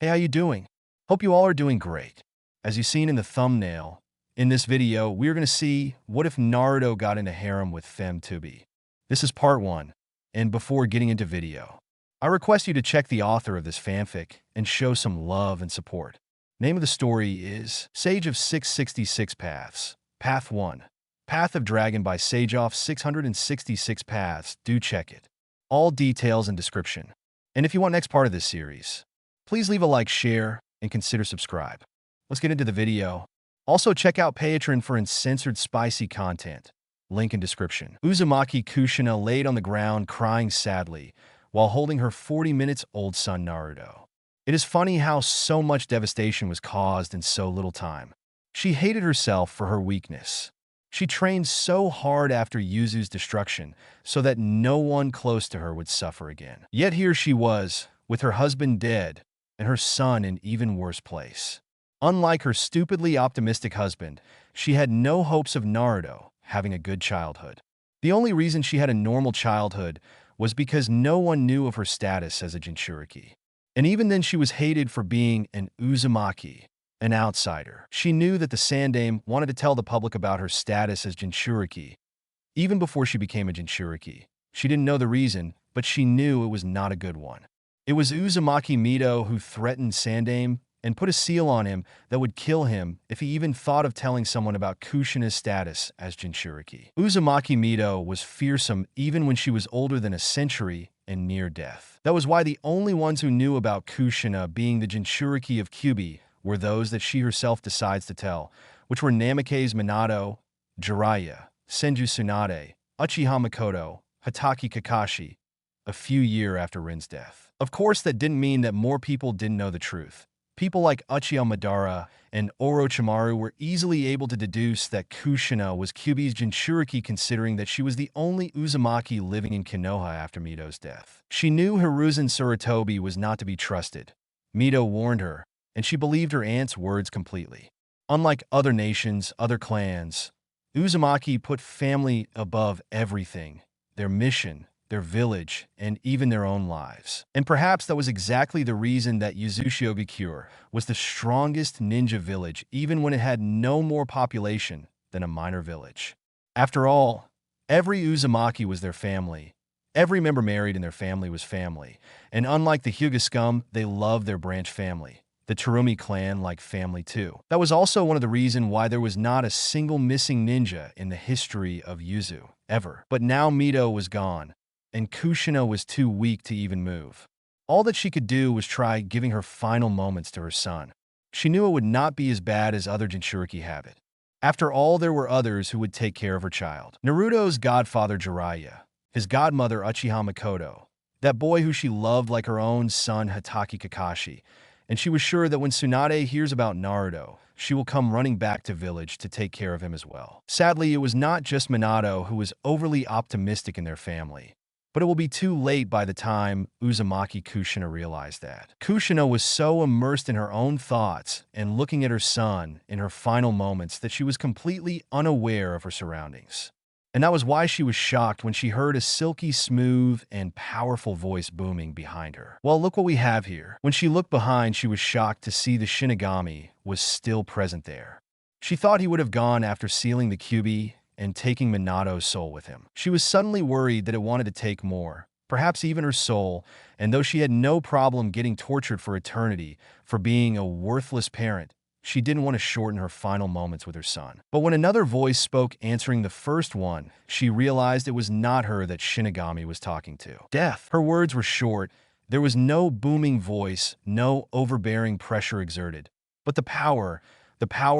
Hey, how you doing? Hope you all are doing great. As you've seen in the thumbnail, in this video, we're going to see what if Naruto got into harem with kyuubi. This is part 1, and before getting into video, I request you to check the author of this fanfic and show some love and support. Name of the story is Sage of 666 Paths. Path 1. Path of Dragon by Sage of 666 Paths. Do check it. All details and description. And if you want next part of this series, please leave a like, share, and consider subscribe. Let's get into the video. Also, check out Patreon for uncensored spicy content. Link in description. Uzumaki Kushina laid on the ground crying sadly while holding her 40 minutes old son Naruto. It is funny how so much devastation was caused in so little time. She hated herself for her weakness. She trained so hard after Yuzu's destruction so that no one close to her would suffer again. Yet here she was, with her husband dead and her son in even worse place. Unlike her stupidly optimistic husband, she had no hopes of Naruto having a good childhood. The only reason she had a normal childhood was because no one knew of her status as a Jinchuriki. And even then she was hated for being an Uzumaki, an outsider. She knew that the Sandaime wanted to tell the public about her status as Jinchuriki. Even before she became a Jinchuriki, she didn't know the reason, but she knew it was not a good one. It was Uzumaki Mito who threatened Sandaime and put a seal on him that would kill him if he even thought of telling someone about Kushina's status as Jinchuriki. Uzumaki Mito was fearsome even when she was older than a century and near death. That was why the only ones who knew about Kushina being the Jinchuriki of Kyuubi were those that she herself decides to tell, which were Namake's Minato, Jiraiya, Senju Tsunade, Uchiha Makoto, Hatake Kakashi, a few years after Rin's death. Of course, that didn't mean that more people didn't know the truth. People like Uchiha Madara and Orochimaru were easily able to deduce that Kushina was Kyuubi's Jinchuriki, considering that she was the only Uzumaki living in Konoha after Mito's death. She knew Hiruzen Sarutobi was not to be trusted. Mito warned her, and she believed her aunt's words completely. Unlike other nations, other clans, Uzumaki put family above everything, their mission, their village, and even their own lives. And perhaps that was exactly the reason that Yuzushiogakure was the strongest ninja village even when it had no more population than a minor village. After all, every Uzumaki was their family. Every member married in their family was family. And unlike the Hyuga scum, they loved their branch family. The Terumi clan like family too. That was also one of the reasons why there was not a single missing ninja in the history of Yuzu, ever. But now Mito was gone, and Kushina was too weak to even move. All that she could do was try giving her final moments to her son. She knew it would not be as bad as other Jinchuriki have it. After all, there were others who would take care of her child. Naruto's godfather Jiraiya, his godmother Uchiha Makoto, that boy who she loved like her own son Hatake Kakashi, and she was sure that when Tsunade hears about Naruto, she will come running back to village to take care of him as well. Sadly, it was not just Minato who was overly optimistic in their family. But it will be too late by the time Uzumaki Kushina realized that. Kushina was so immersed in her own thoughts and looking at her son in her final moments that she was completely unaware of her surroundings. And that was why she was shocked when she heard a silky smooth and powerful voice booming behind her. Well, look what we have here. When she looked behind, she was shocked to see the Shinigami was still present there. She thought he would have gone after sealing the kyuubi and taking Minato's soul with him. She was suddenly worried that it wanted to take more, perhaps even her soul, and though she had no problem getting tortured for eternity for being a worthless parent, she didn't want to shorten her final moments with her son. But when another voice spoke answering the first one, she realized it was not her that Shinigami was talking to. Death. Her words were short. There was no booming voice, no overbearing pressure exerted. But the power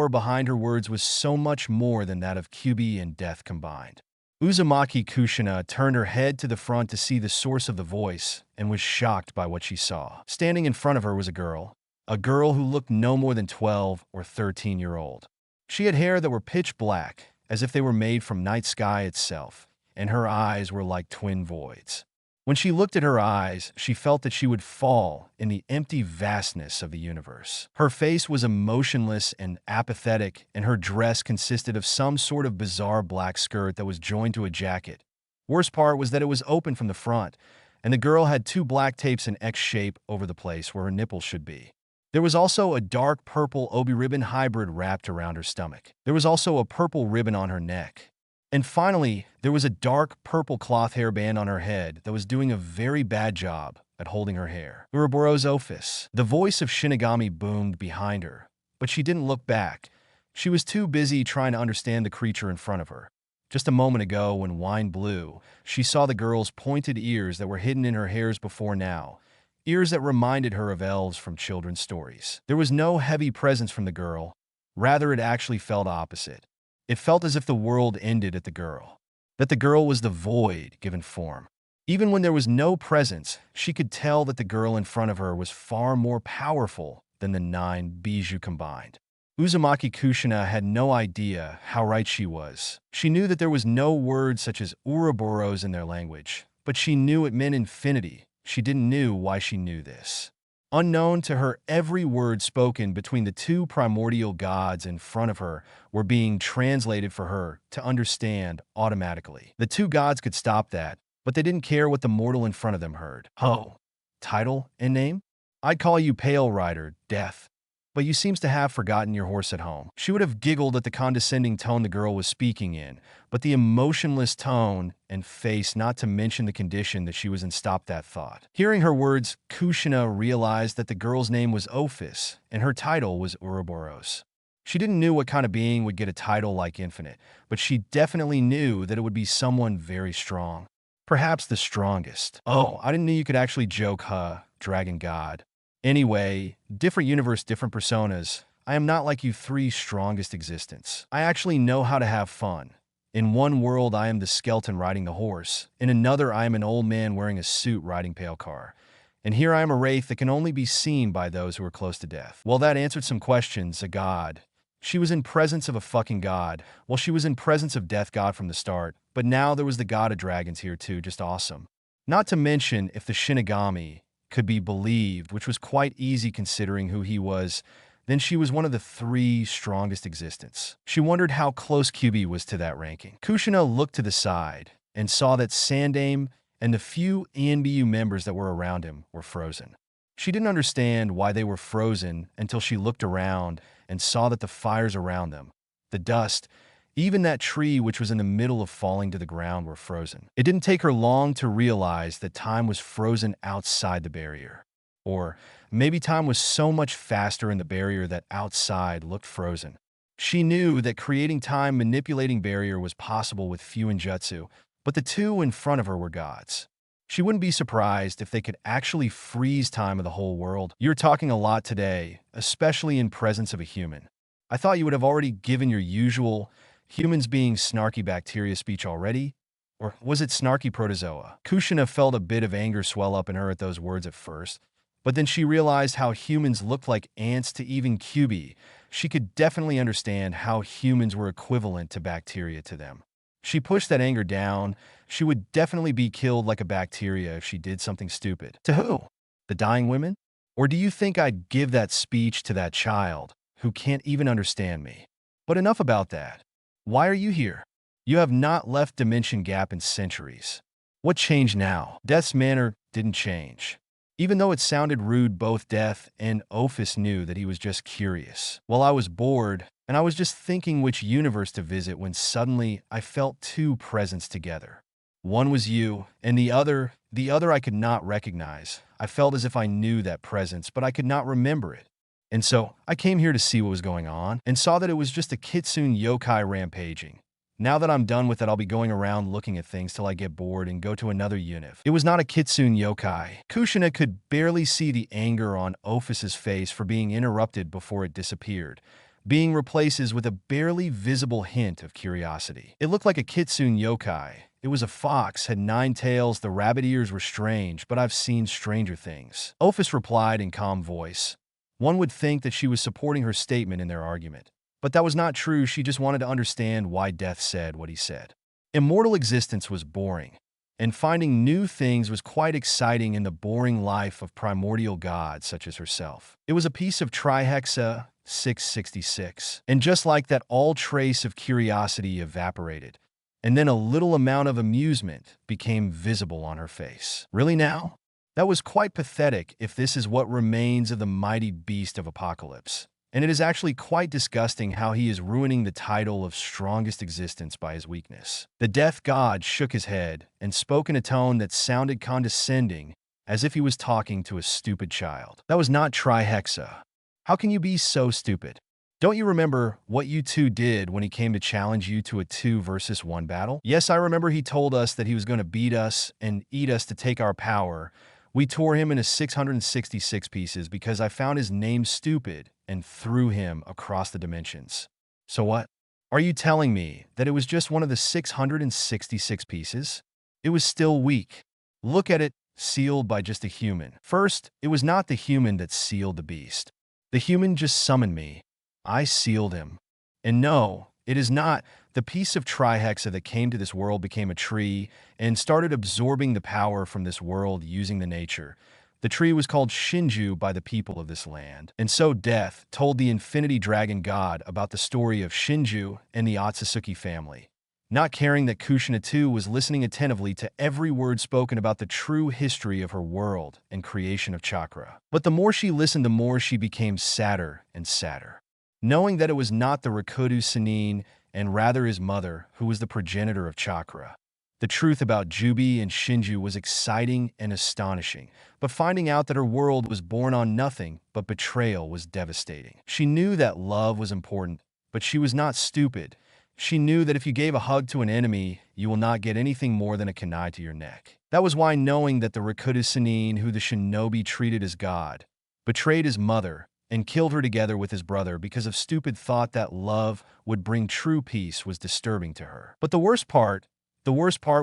behind her words was so much more than that of Kyuubi and death combined. Uzumaki Kushina turned her head to the front to see the source of the voice and was shocked by what she saw. Standing in front of her was a girl who looked no more than 12 or 13-year-old. She had hair that were pitch black, as if they were made from night sky itself, and her eyes were like twin voids. When she looked at her eyes, she felt that she would fall in the empty vastness of the universe. Her face was emotionless and apathetic, and her dress consisted of some sort of bizarre black skirt that was joined to a jacket. Worst part was that it was open from the front, and the girl had 2 black tapes in X shape over the place where her nipples should be. There was also a dark purple obi ribbon hybrid wrapped around her stomach. There was also a purple ribbon on her neck. And finally, there was a dark purple cloth hairband on her head that was doing a very bad job at holding her hair. Ouroboros Ophis. The voice of Shinigami boomed behind her, but she didn't look back. She was too busy trying to understand the creature in front of her. Just a moment ago, when wine blew, she saw the girl's pointed ears that were hidden in her hairs before now. Ears that reminded her of elves from children's stories. There was no heavy presence from the girl. Rather, it actually felt opposite. It felt as if the world ended at the girl. That the girl was the void given form. Even when there was no presence, she could tell that the girl in front of her was far more powerful than the 9 bijou combined. Uzumaki Kushina had no idea how right she was. She knew that there was no word such as Ouroboros in their language, but she knew it meant infinity. She didn't know why she knew this. Unknown to her, every word spoken between the 2 primordial gods in front of her were being translated for her to understand automatically. The 2 gods could stop that, but they didn't care what the mortal in front of them heard. Ho. Title and name? I'd call you Pale Rider, Death. But you seems to have forgotten your horse at home. She would have giggled at the condescending tone the girl was speaking in, but the emotionless tone and face, not to mention the condition that she was in, stopped that thought. Hearing her words, Kushina realized that the girl's name was Ophis, and her title was Ouroboros. She didn't know what kind of being would get a title like Infinite, but she definitely knew that it would be someone very strong. Perhaps the strongest. Oh, I didn't know you could actually joke, huh, Dragon God. Anyway, different universe, different personas. I am not like you 3 strongest existence. I actually know how to have fun. In one world, I am the skeleton riding the horse. In another, I am an old man wearing a suit riding pale car. And here I am a wraith that can only be seen by those who are close to death. Well, that answered some questions. A god. She was in presence of a fucking god. Well, she was in presence of death god from the start. But now there was the god of dragons here too. Just awesome. Not to mention, if the Shinigami could be believed, which was quite easy considering who he was, then she was one of the 3 strongest existence. She wondered how close Kyuubi was to that ranking. Kushina looked to the side and saw that Sandaime and the few ENBU members that were around him were frozen. She didn't understand why they were frozen until she looked around and saw that the fires around them, the dust, even that tree which was in the middle of falling to the ground were frozen. It didn't take her long to realize that time was frozen outside the barrier. Or maybe time was so much faster in the barrier that outside looked frozen. She knew that creating time manipulating barrier was possible with few Jutsu, but the 2 in front of her were gods. She wouldn't be surprised if they could actually freeze time of the whole world. You're talking a lot today, especially in presence of a human. I thought you would have already given your usual humans being snarky bacteria speech already? Or was it snarky protozoa? Kushina felt a bit of anger swell up in her at those words at first, but then she realized how humans looked like ants to even Kyuubi. She could definitely understand how humans were equivalent to bacteria to them. She pushed that anger down. She would definitely be killed like a bacteria if she did something stupid. To who? The dying women? Or do you think I'd give that speech to that child who can't even understand me? But enough about that. Why are you here? You have not left Dimension Gap in centuries. What changed now? Death's manner didn't change. Even though it sounded rude, both Death and Ophis knew that he was just curious. Well, I was bored, and I was just thinking which universe to visit when suddenly I felt 2 presents together. One was you, and the other I could not recognize. I felt as if I knew that presence, but I could not remember it. And so, I came here to see what was going on, and saw that it was just a kitsune yokai rampaging. Now that I'm done with it, I'll be going around looking at things till I get bored and go to another unit. It was not a kitsune yokai. Kushina could barely see the anger on Ophis's face for being interrupted before it disappeared, being replaced with a barely visible hint of curiosity. It looked like a kitsune yokai. It was a fox, had 9 tails, the rabbit ears were strange, but I've seen stranger things. Ophis replied in calm voice. One would think that she was supporting her statement in their argument. But that was not true. She just wanted to understand why Death said what he said. Immortal existence was boring, and finding new things was quite exciting in the boring life of primordial gods such as herself. It was a piece of Trihexa 666, and just like that, all trace of curiosity evaporated, and then a little amount of amusement became visible on her face. Really now? That was quite pathetic if this is what remains of the mighty beast of Apocalypse. And it is actually quite disgusting how he is ruining the title of strongest existence by his weakness. The death god shook his head and spoke in a tone that sounded condescending, as if he was talking to a stupid child. That was not Trihexa. How can you be so stupid? Don't you remember what you two did when he came to challenge you to a 2 versus 1 battle? Yes, I remember he told us that he was going to beat us and eat us to take our power. We tore him into 666 pieces because I found his name stupid and threw him across the dimensions. So what? Are you telling me that it was just one of the 666 pieces? It was still weak. Look at it, sealed by just a human. First, it was not the human that sealed the beast. The human just summoned me. I sealed him. And no, it is not. The piece of Trihexa that came to this world became a tree and started absorbing the power from this world using the nature. The tree was called Shinju by the people of this land. And so Death told the Infinity Dragon God about the story of Shinju and the Otsutsuki family, not caring that Kushina too was listening attentively to every word spoken about the true history of her world and creation of chakra. But the more she listened, the more she became sadder and sadder, knowing that it was not the Rikudo Sennin and rather his mother who was the progenitor of chakra. The truth about Kyuubi and Shinju was exciting and astonishing, but finding out that her world was born on nothing but betrayal was devastating. She knew that love was important, but she was not stupid. She knew that if you gave a hug to an enemy, you will not get anything more than a kunai to your neck. That was why, knowing that the Rikudo Sennin, who the shinobi treated as God, betrayed his mother and killed her together with his brother because of stupid thought that love would bring true peace, was disturbing to her. But the worst part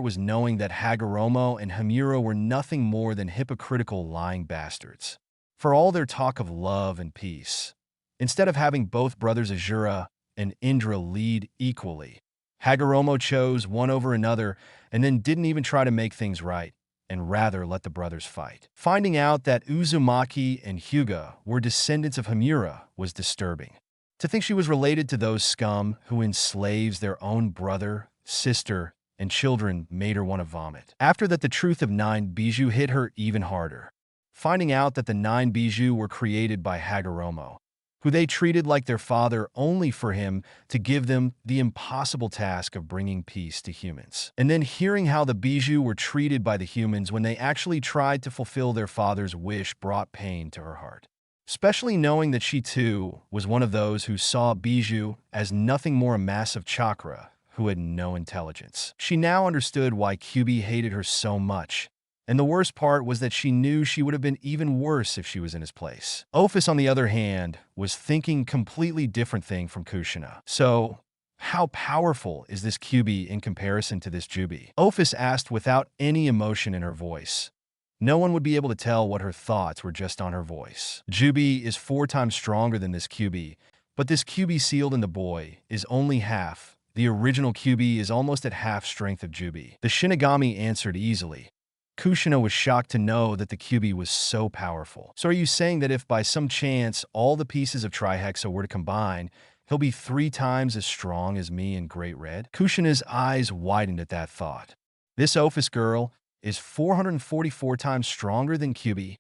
was knowing that Hagoromo and Himuro were nothing more than hypocritical lying bastards. For all their talk of love and peace, instead of having both brothers Azura and Indra lead equally, Hagoromo chose one over another and then didn't even try to make things right, and rather let the brothers fight. Finding out that Uzumaki and Hyuga were descendants of Himura was disturbing. To think she was related to those scum who enslaves their own brother, sister, and children made her want to vomit. After that, the truth of 9 Bijou hit her even harder. Finding out that the 9 Bijou were created by Hagoromo, who they treated like their father only for him to give them the impossible task of bringing peace to humans. And then hearing how the Bijou were treated by the humans when they actually tried to fulfill their father's wish brought pain to her heart. Especially knowing that she too was one of those who saw Bijou as nothing more a mass of chakra who had no intelligence. She now understood why Kyuubi hated her so much. And the worst part was that she knew she would have been even worse if she was in his place. Ophis, on the other hand, was thinking completely different thing from Kushina. So, how powerful is this Kyuubi in comparison to this Kyuubi? Ophis asked without any emotion in her voice. No one would be able to tell what her thoughts were just on her voice. Kyuubi is 4 times stronger than this Kyuubi, but this Kyuubi sealed in the boy is only half. The original Kyuubi is almost at half strength of Kyuubi. The Shinigami answered easily. Kushina was shocked to know that the Kyuubi was so powerful. So are you saying that if by some chance all the pieces of Trihexa were to combine, he'll be 3 times as strong as me in Great Red? Kushina's eyes widened at that thought. This Ophis girl is 444 times stronger than Kyuubi.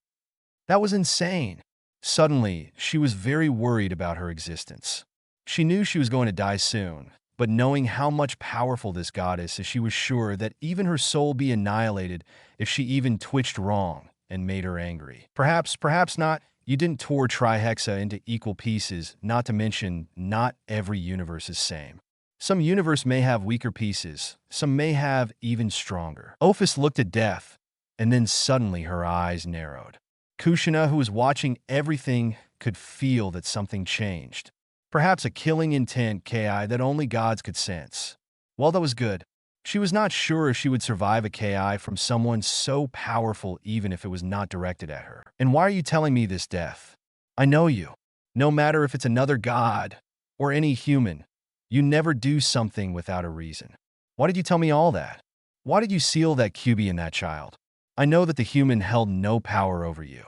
That was insane. Suddenly, she was very worried about her existence. She knew she was going to die soon, but knowing how much powerful this goddess is, she was sure that even her soul be annihilated if she even twitched wrong and made her angry. Perhaps not. You didn't tore Trihexa into equal pieces, not to mention not every universe is same. Some universe may have weaker pieces, some may have even stronger. Ophis looked at Death, and then suddenly her eyes narrowed. Kushina, who was watching everything, could feel that something changed. Perhaps a killing intent ki that only gods could sense. While that was good, she was not sure if she would survive a ki from someone so powerful even if it was not directed at her. And why are you telling me this, Death? I know you. No matter if it's another god or any human, you never do something without a reason. Why did you tell me all that? Why did you seal that Kyuubi in that child? I know that the human held no power over you.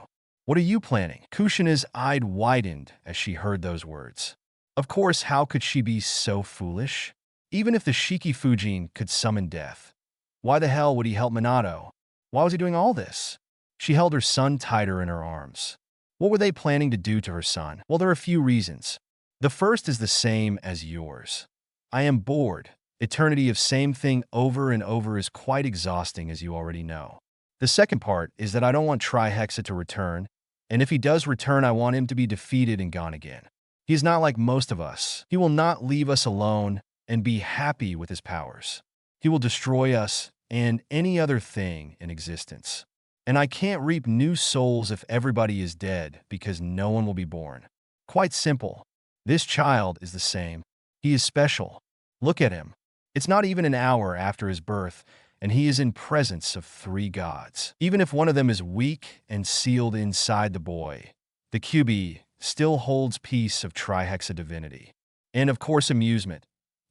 What are you planning? Kushina's eye widened as she heard those words. Of course, how could she be so foolish? Even if the Shiki Fujin could summon Death, why the hell would he help Minato? Why was he doing all this? She held her son tighter in her arms. What were they planning to do to her son? Well, there are a few reasons. The first is the same as yours. I am bored. Eternity of same thing over and over is quite exhausting, as you already know. The second part is that I don't want Trihexa to return, and if he does return, I want him to be defeated and gone again. He is not like most of us. He will not leave us alone and be happy with his powers. He will destroy us and any other thing in existence. And I can't reap new souls if everybody is dead, because no one will be born. Quite simple. This child is the same. He is special. Look at him. It's not even an hour after his birth, and he is in presence of 3 gods. Even if one of them is weak and sealed inside the boy, the kyuubi still holds piece of Trihexa divinity. And of course, amusement.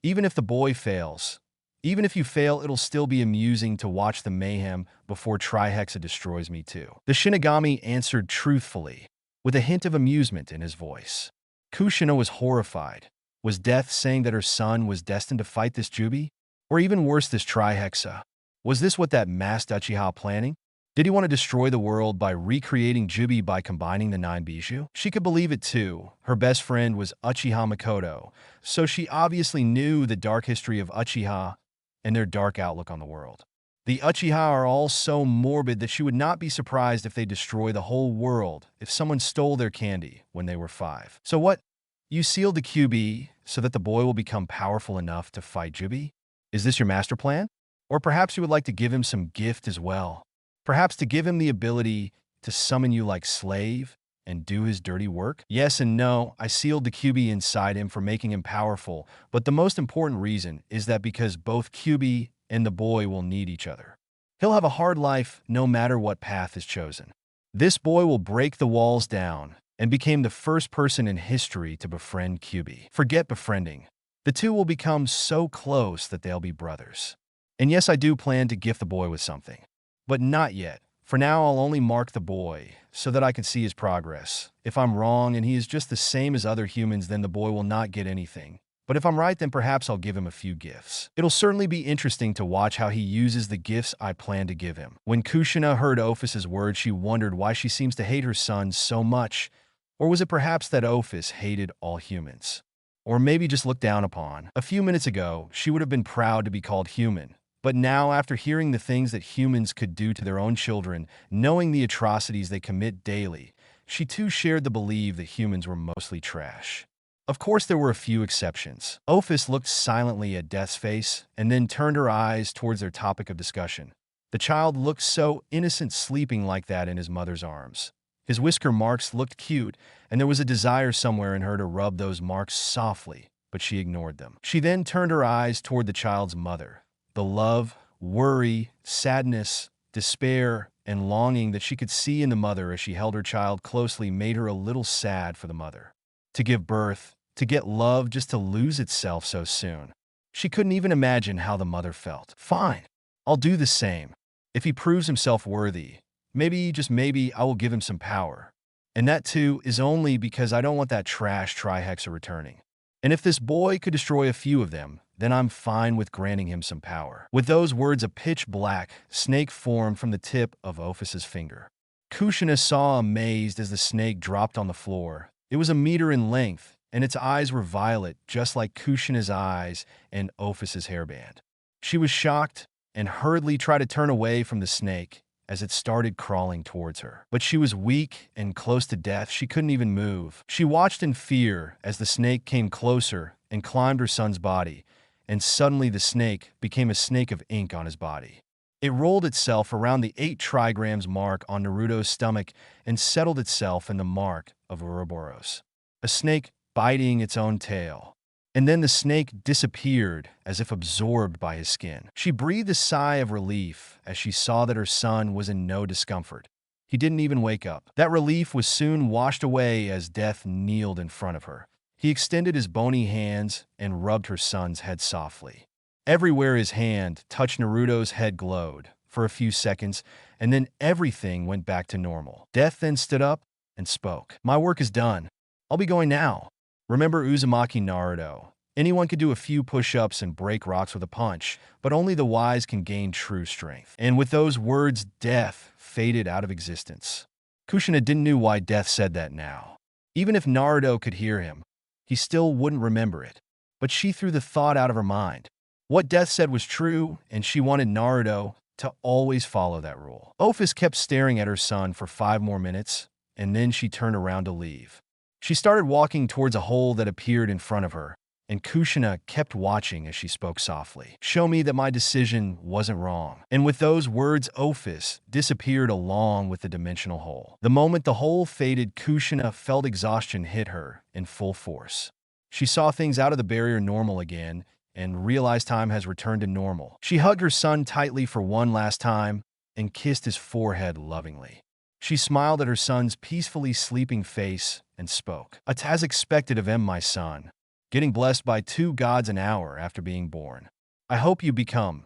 Even if the boy fails, even if you fail, it'll still be amusing to watch the mayhem before Trihexa destroys me too. The Shinigami answered truthfully, with a hint of amusement in his voice. Kushina was horrified. Was Death saying that her son was destined to fight this Kyuubi? Or even worse, this Trihexa? Was this what that masked Uchiha planning? Did he want to destroy the world by recreating Kyuubi by combining the 9 Bijou? She could believe it too. Her best friend was Uchiha Makoto, so she obviously knew the dark history of Uchiha and their dark outlook on the world. The Uchiha are all so morbid that she would not be surprised if they destroy the whole world if someone stole their candy when they were 5. So what? You sealed the kyuubi so that the boy will become powerful enough to fight Kyuubi? Is this your master plan? Or perhaps you would like to give him some gift as well? Perhaps to give him the ability to summon you like slave and do his dirty work? Yes and no, I sealed the kyuubi inside him for making him powerful, but the most important reason is that because both kyuubi and the boy will need each other. He'll have a hard life no matter what path is chosen. This boy will break the walls down and became the first person in history to befriend Kyuubi. Forget befriending. The two will become so close that they'll be brothers. And yes, I do plan to gift the boy with something. But not yet. For now, I'll only mark the boy so that I can see his progress. If I'm wrong and he is just the same as other humans, then the boy will not get anything. But if I'm right, then perhaps I'll give him a few gifts. It'll certainly be interesting to watch how he uses the gifts I plan to give him. When Kushina heard Ophus's words, she wondered why she seems to hate her son so much. Or was it perhaps that Ophus hated all humans? Or maybe just looked down upon? A few minutes ago, she would have been proud to be called human. But now, after hearing the things that humans could do to their own children, knowing the atrocities they commit daily, she too shared the belief that humans were mostly trash. Of course, there were a few exceptions. Ophus looked silently at Death's face and then turned her eyes towards their topic of discussion. The child looked so innocent sleeping like that in his mother's arms. His whisker marks looked cute, and there was a desire somewhere in her to rub those marks softly, but she ignored them. She then turned her eyes toward the child's mother. The love, worry, sadness, despair, and longing that she could see in the mother as she held her child closely made her a little sad for the mother. To give birth, to get love, just to lose itself so soon. She couldn't even imagine how the mother felt. Fine, I'll do the same. If he proves himself worthy, maybe, just maybe, I will give him some power. And that too is only because I don't want that trash Trihexa returning. And if this boy could destroy a few of them, then I'm fine with granting him some power. With those words, a pitch-black snake formed from the tip of Ophus's finger. Kushina saw amazed as the snake dropped on the floor. It was a meter in length, and its eyes were violet, just like Kushina's eyes and Ophus's hairband. She was shocked and hurriedly tried to turn away from the snake as it started crawling towards her. But she was weak and close to death. She couldn't even move. She watched in fear as the snake came closer and climbed her son's body, and suddenly the snake became a snake of ink on his body. It rolled itself around the 8 trigrams mark on Naruto's stomach and settled itself in the mark of Ouroboros, a snake biting its own tail. And then the snake disappeared as if absorbed by his skin. She breathed a sigh of relief as she saw that her son was in no discomfort. He didn't even wake up. That relief was soon washed away as Death kneeled in front of her. He extended his bony hands and rubbed her son's head softly. Everywhere his hand touched, Naruto's head glowed for a few seconds, and then everything went back to normal. Death then stood up and spoke. "My work is done. I'll be going now. Remember Uzumaki Naruto. Anyone could do a few push-ups and break rocks with a punch, but only the wise can gain true strength. And with those words, death faded out of existence. Kushina didn't know why death said that now. Even if Naruto could hear him, he still wouldn't remember it. But she threw the thought out of her mind. What death said was true, and she wanted Naruto to always follow that rule. Ophis kept staring at her son for 5 more minutes, and then she turned around to leave. She started walking towards a hole that appeared in front of her, and Kushina kept watching as she spoke softly. "Show me that my decision wasn't wrong." And with those words, Ophis disappeared along with the dimensional hole. The moment the hole faded, Kushina felt exhaustion hit her in full force. She saw things out of the barrier normal again and realized time has returned to normal. She hugged her son tightly for one last time and kissed his forehead lovingly. She smiled at her son's peacefully sleeping face and spoke. "As expected of my son, getting blessed by 2 gods an hour after being born. I hope you become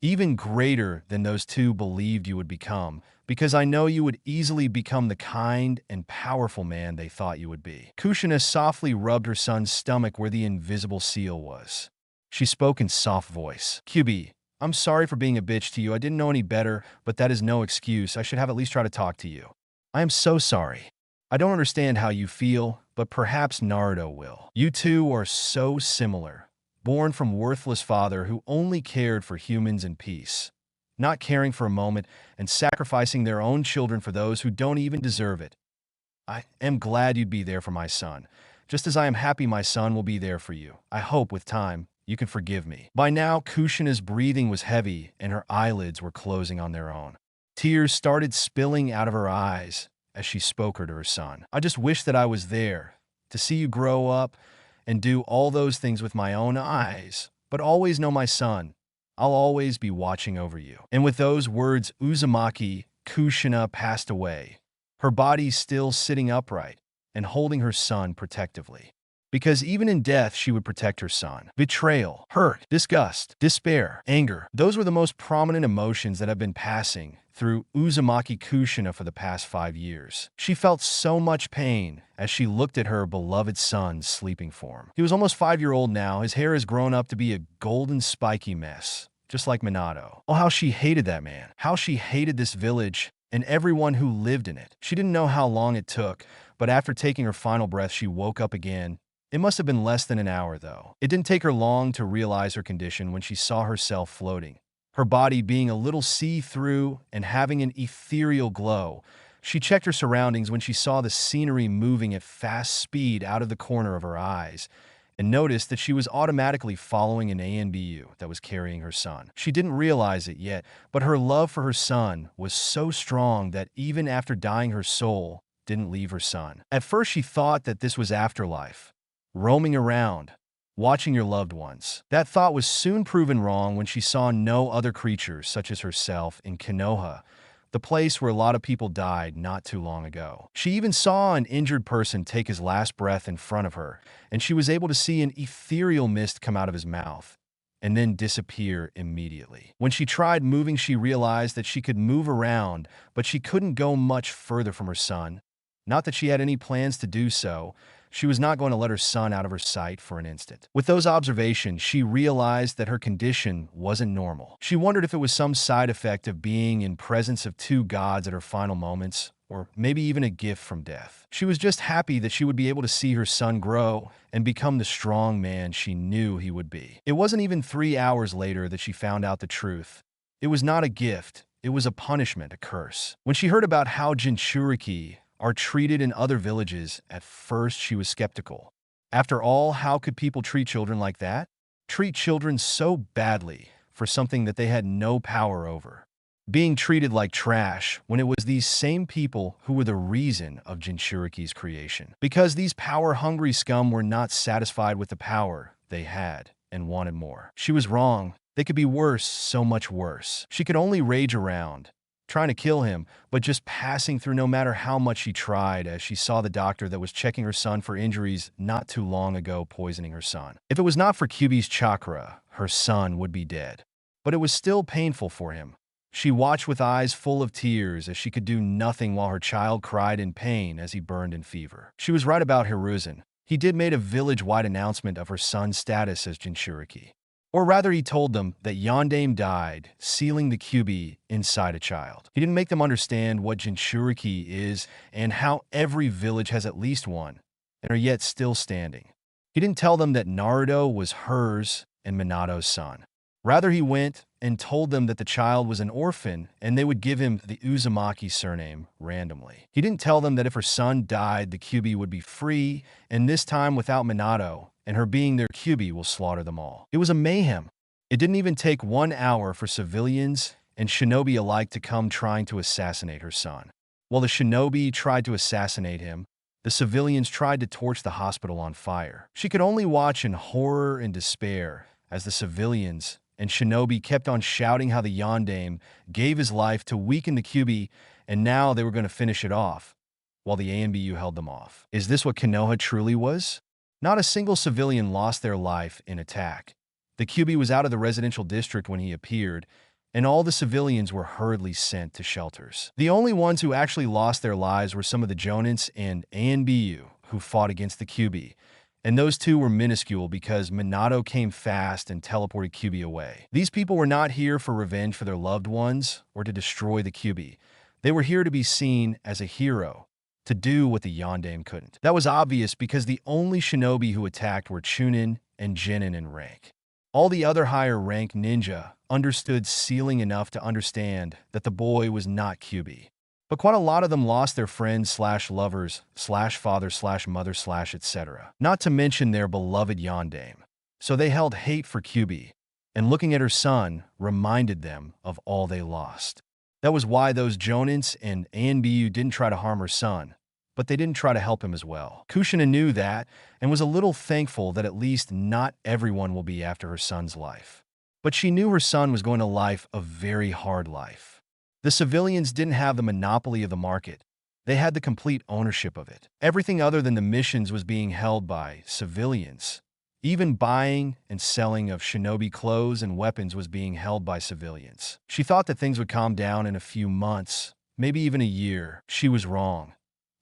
even greater than those 2 believed you would become, because I know you would easily become the kind and powerful man they thought you would be." Kushina softly rubbed her son's stomach where the invisible seal was. She spoke in soft voice. "Kyuubi, I'm sorry for being a bitch to you. I didn't know any better, but that is no excuse. I should have at least tried to talk to you. I am so sorry. I don't understand how you feel, but perhaps Naruto will. You two are so similar. Born from worthless father who only cared for humans and peace, not caring for a moment and sacrificing their own children for those who don't even deserve it. I am glad you'd be there for my son, just as I am happy my son will be there for you. I hope with time you can forgive me." By now, Kushina's breathing was heavy and her eyelids were closing on their own. Tears started spilling out of her eyes as she spoke to her son. "I just wish that I was there, to see you grow up and do all those things with my own eyes. But always know my son, I'll always be watching over you." And with those words, Uzumaki Kushina passed away, her body still sitting upright and holding her son protectively. Because even in death, she would protect her son. Betrayal, hurt, disgust, despair, anger. Those were the most prominent emotions that have been passing through Uzumaki Kushina for the past 5 years. She felt so much pain as she looked at her beloved son's sleeping form. He was almost 5-year-old now. His hair has grown up to be a golden spiky mess, just like Minato. Oh, how she hated that man. How she hated this village and everyone who lived in it. She didn't know how long it took, but after taking her final breath, she woke up again. It must have been less than an hour, though. It didn't take her long to realize her condition when she saw herself floating, her body being a little see-through and having an ethereal glow. She checked her surroundings when she saw the scenery moving at fast speed out of the corner of her eyes and noticed that she was automatically following an ANBU that was carrying her son. She didn't realize it yet, but her love for her son was so strong that even after dying, her soul didn't leave her son. At first, she thought that this was afterlife, roaming around, watching your loved ones. That thought was soon proven wrong when she saw no other creatures such as herself in Konoha, the place where a lot of people died not too long ago. She even saw an injured person take his last breath in front of her, and she was able to see an ethereal mist come out of his mouth and then disappear immediately. When she tried moving, she realized that she could move around, but she couldn't go much further from her son. Not that she had any plans to do so. She was not going to let her son out of her sight for an instant. With those observations, she realized that her condition wasn't normal. She wondered if it was some side effect of being in presence of 2 gods at her final moments, or maybe even a gift from death. She was just happy that she would be able to see her son grow and become the strong man she knew he would be. It wasn't even 3 hours later that she found out the truth. It was not a gift. It was a punishment, a curse. When she heard about how Jinchuriki are treated in other villages, at first she was skeptical. After all, how could people treat children like that? Treat children so badly for something that they had no power over. Being treated like trash when it was these same people who were the reason of Jinchuriki's creation. Because these power-hungry scum were not satisfied with the power they had and wanted more. She was wrong. They could be worse, so much worse. She could only rage around, trying to kill him, but just passing through no matter how much she tried as she saw the doctor that was checking her son for injuries not too long ago poisoning her son. If it was not for Kyuubi's chakra, her son would be dead. But it was still painful for him. She watched with eyes full of tears as she could do nothing while her child cried in pain as he burned in fever. She was right about Hiruzen. he did made a village-wide announcement of her son's status as Jinchuriki. Or rather, he told them that Yondaime died, sealing the kyuubi inside a child. He didn't make them understand what Jinchuriki is and how every village has at least one, and are yet still standing. He didn't tell them that Naruto was hers and Minato's son. Rather, he went and told them that the child was an orphan and they would give him the Uzumaki surname randomly. He didn't tell them that if her son died, the kyuubi would be free, and this time without Minato, and her being their kyuubi will slaughter them all. It was a mayhem. It didn't even take 1 hour for civilians and shinobi alike to come trying to assassinate her son. While the shinobi tried to assassinate him, the civilians tried to torch the hospital on fire. She could only watch in horror and despair as the civilians and shinobi kept on shouting how the Yondaime gave his life to weaken the kyuubi, and now they were going to finish it off, while the ANBU held them off. Is this what Konoha truly was? Not a single civilian lost their life in attack. The kyuubi was out of the residential district when he appeared, and all the civilians were hurriedly sent to shelters. The only ones who actually lost their lives were some of the Jonins and ANBU who fought against the kyuubi, and those two were minuscule because Minato came fast and teleported kyuubi away. These people were not here for revenge for their loved ones or to destroy the kyuubi. They were here to be seen as a hero, to do what the Yondaime couldn't. That was obvious because the only shinobi who attacked were Chunin and Genin in rank. All the other higher rank ninja understood sealing enough to understand that the boy was not kyuubi. But quite a lot of them lost their friends / lovers / father / mother / etc. Not to mention their beloved Yondaime. So they held hate for kyuubi, and looking at her son reminded them of all they lost. That was why those Jonins and ANBU didn't try to harm her son, but they didn't try to help him as well. Kushina knew that and was a little thankful that at least not everyone will be after her son's life. But she knew her son was going to live a very hard life. The civilians didn't have the monopoly of the market. They had the complete ownership of it. Everything other than the missions was being held by civilians. Even buying and selling of shinobi clothes and weapons was being held by civilians. She thought that things would calm down in a few months, maybe even a year. She was wrong.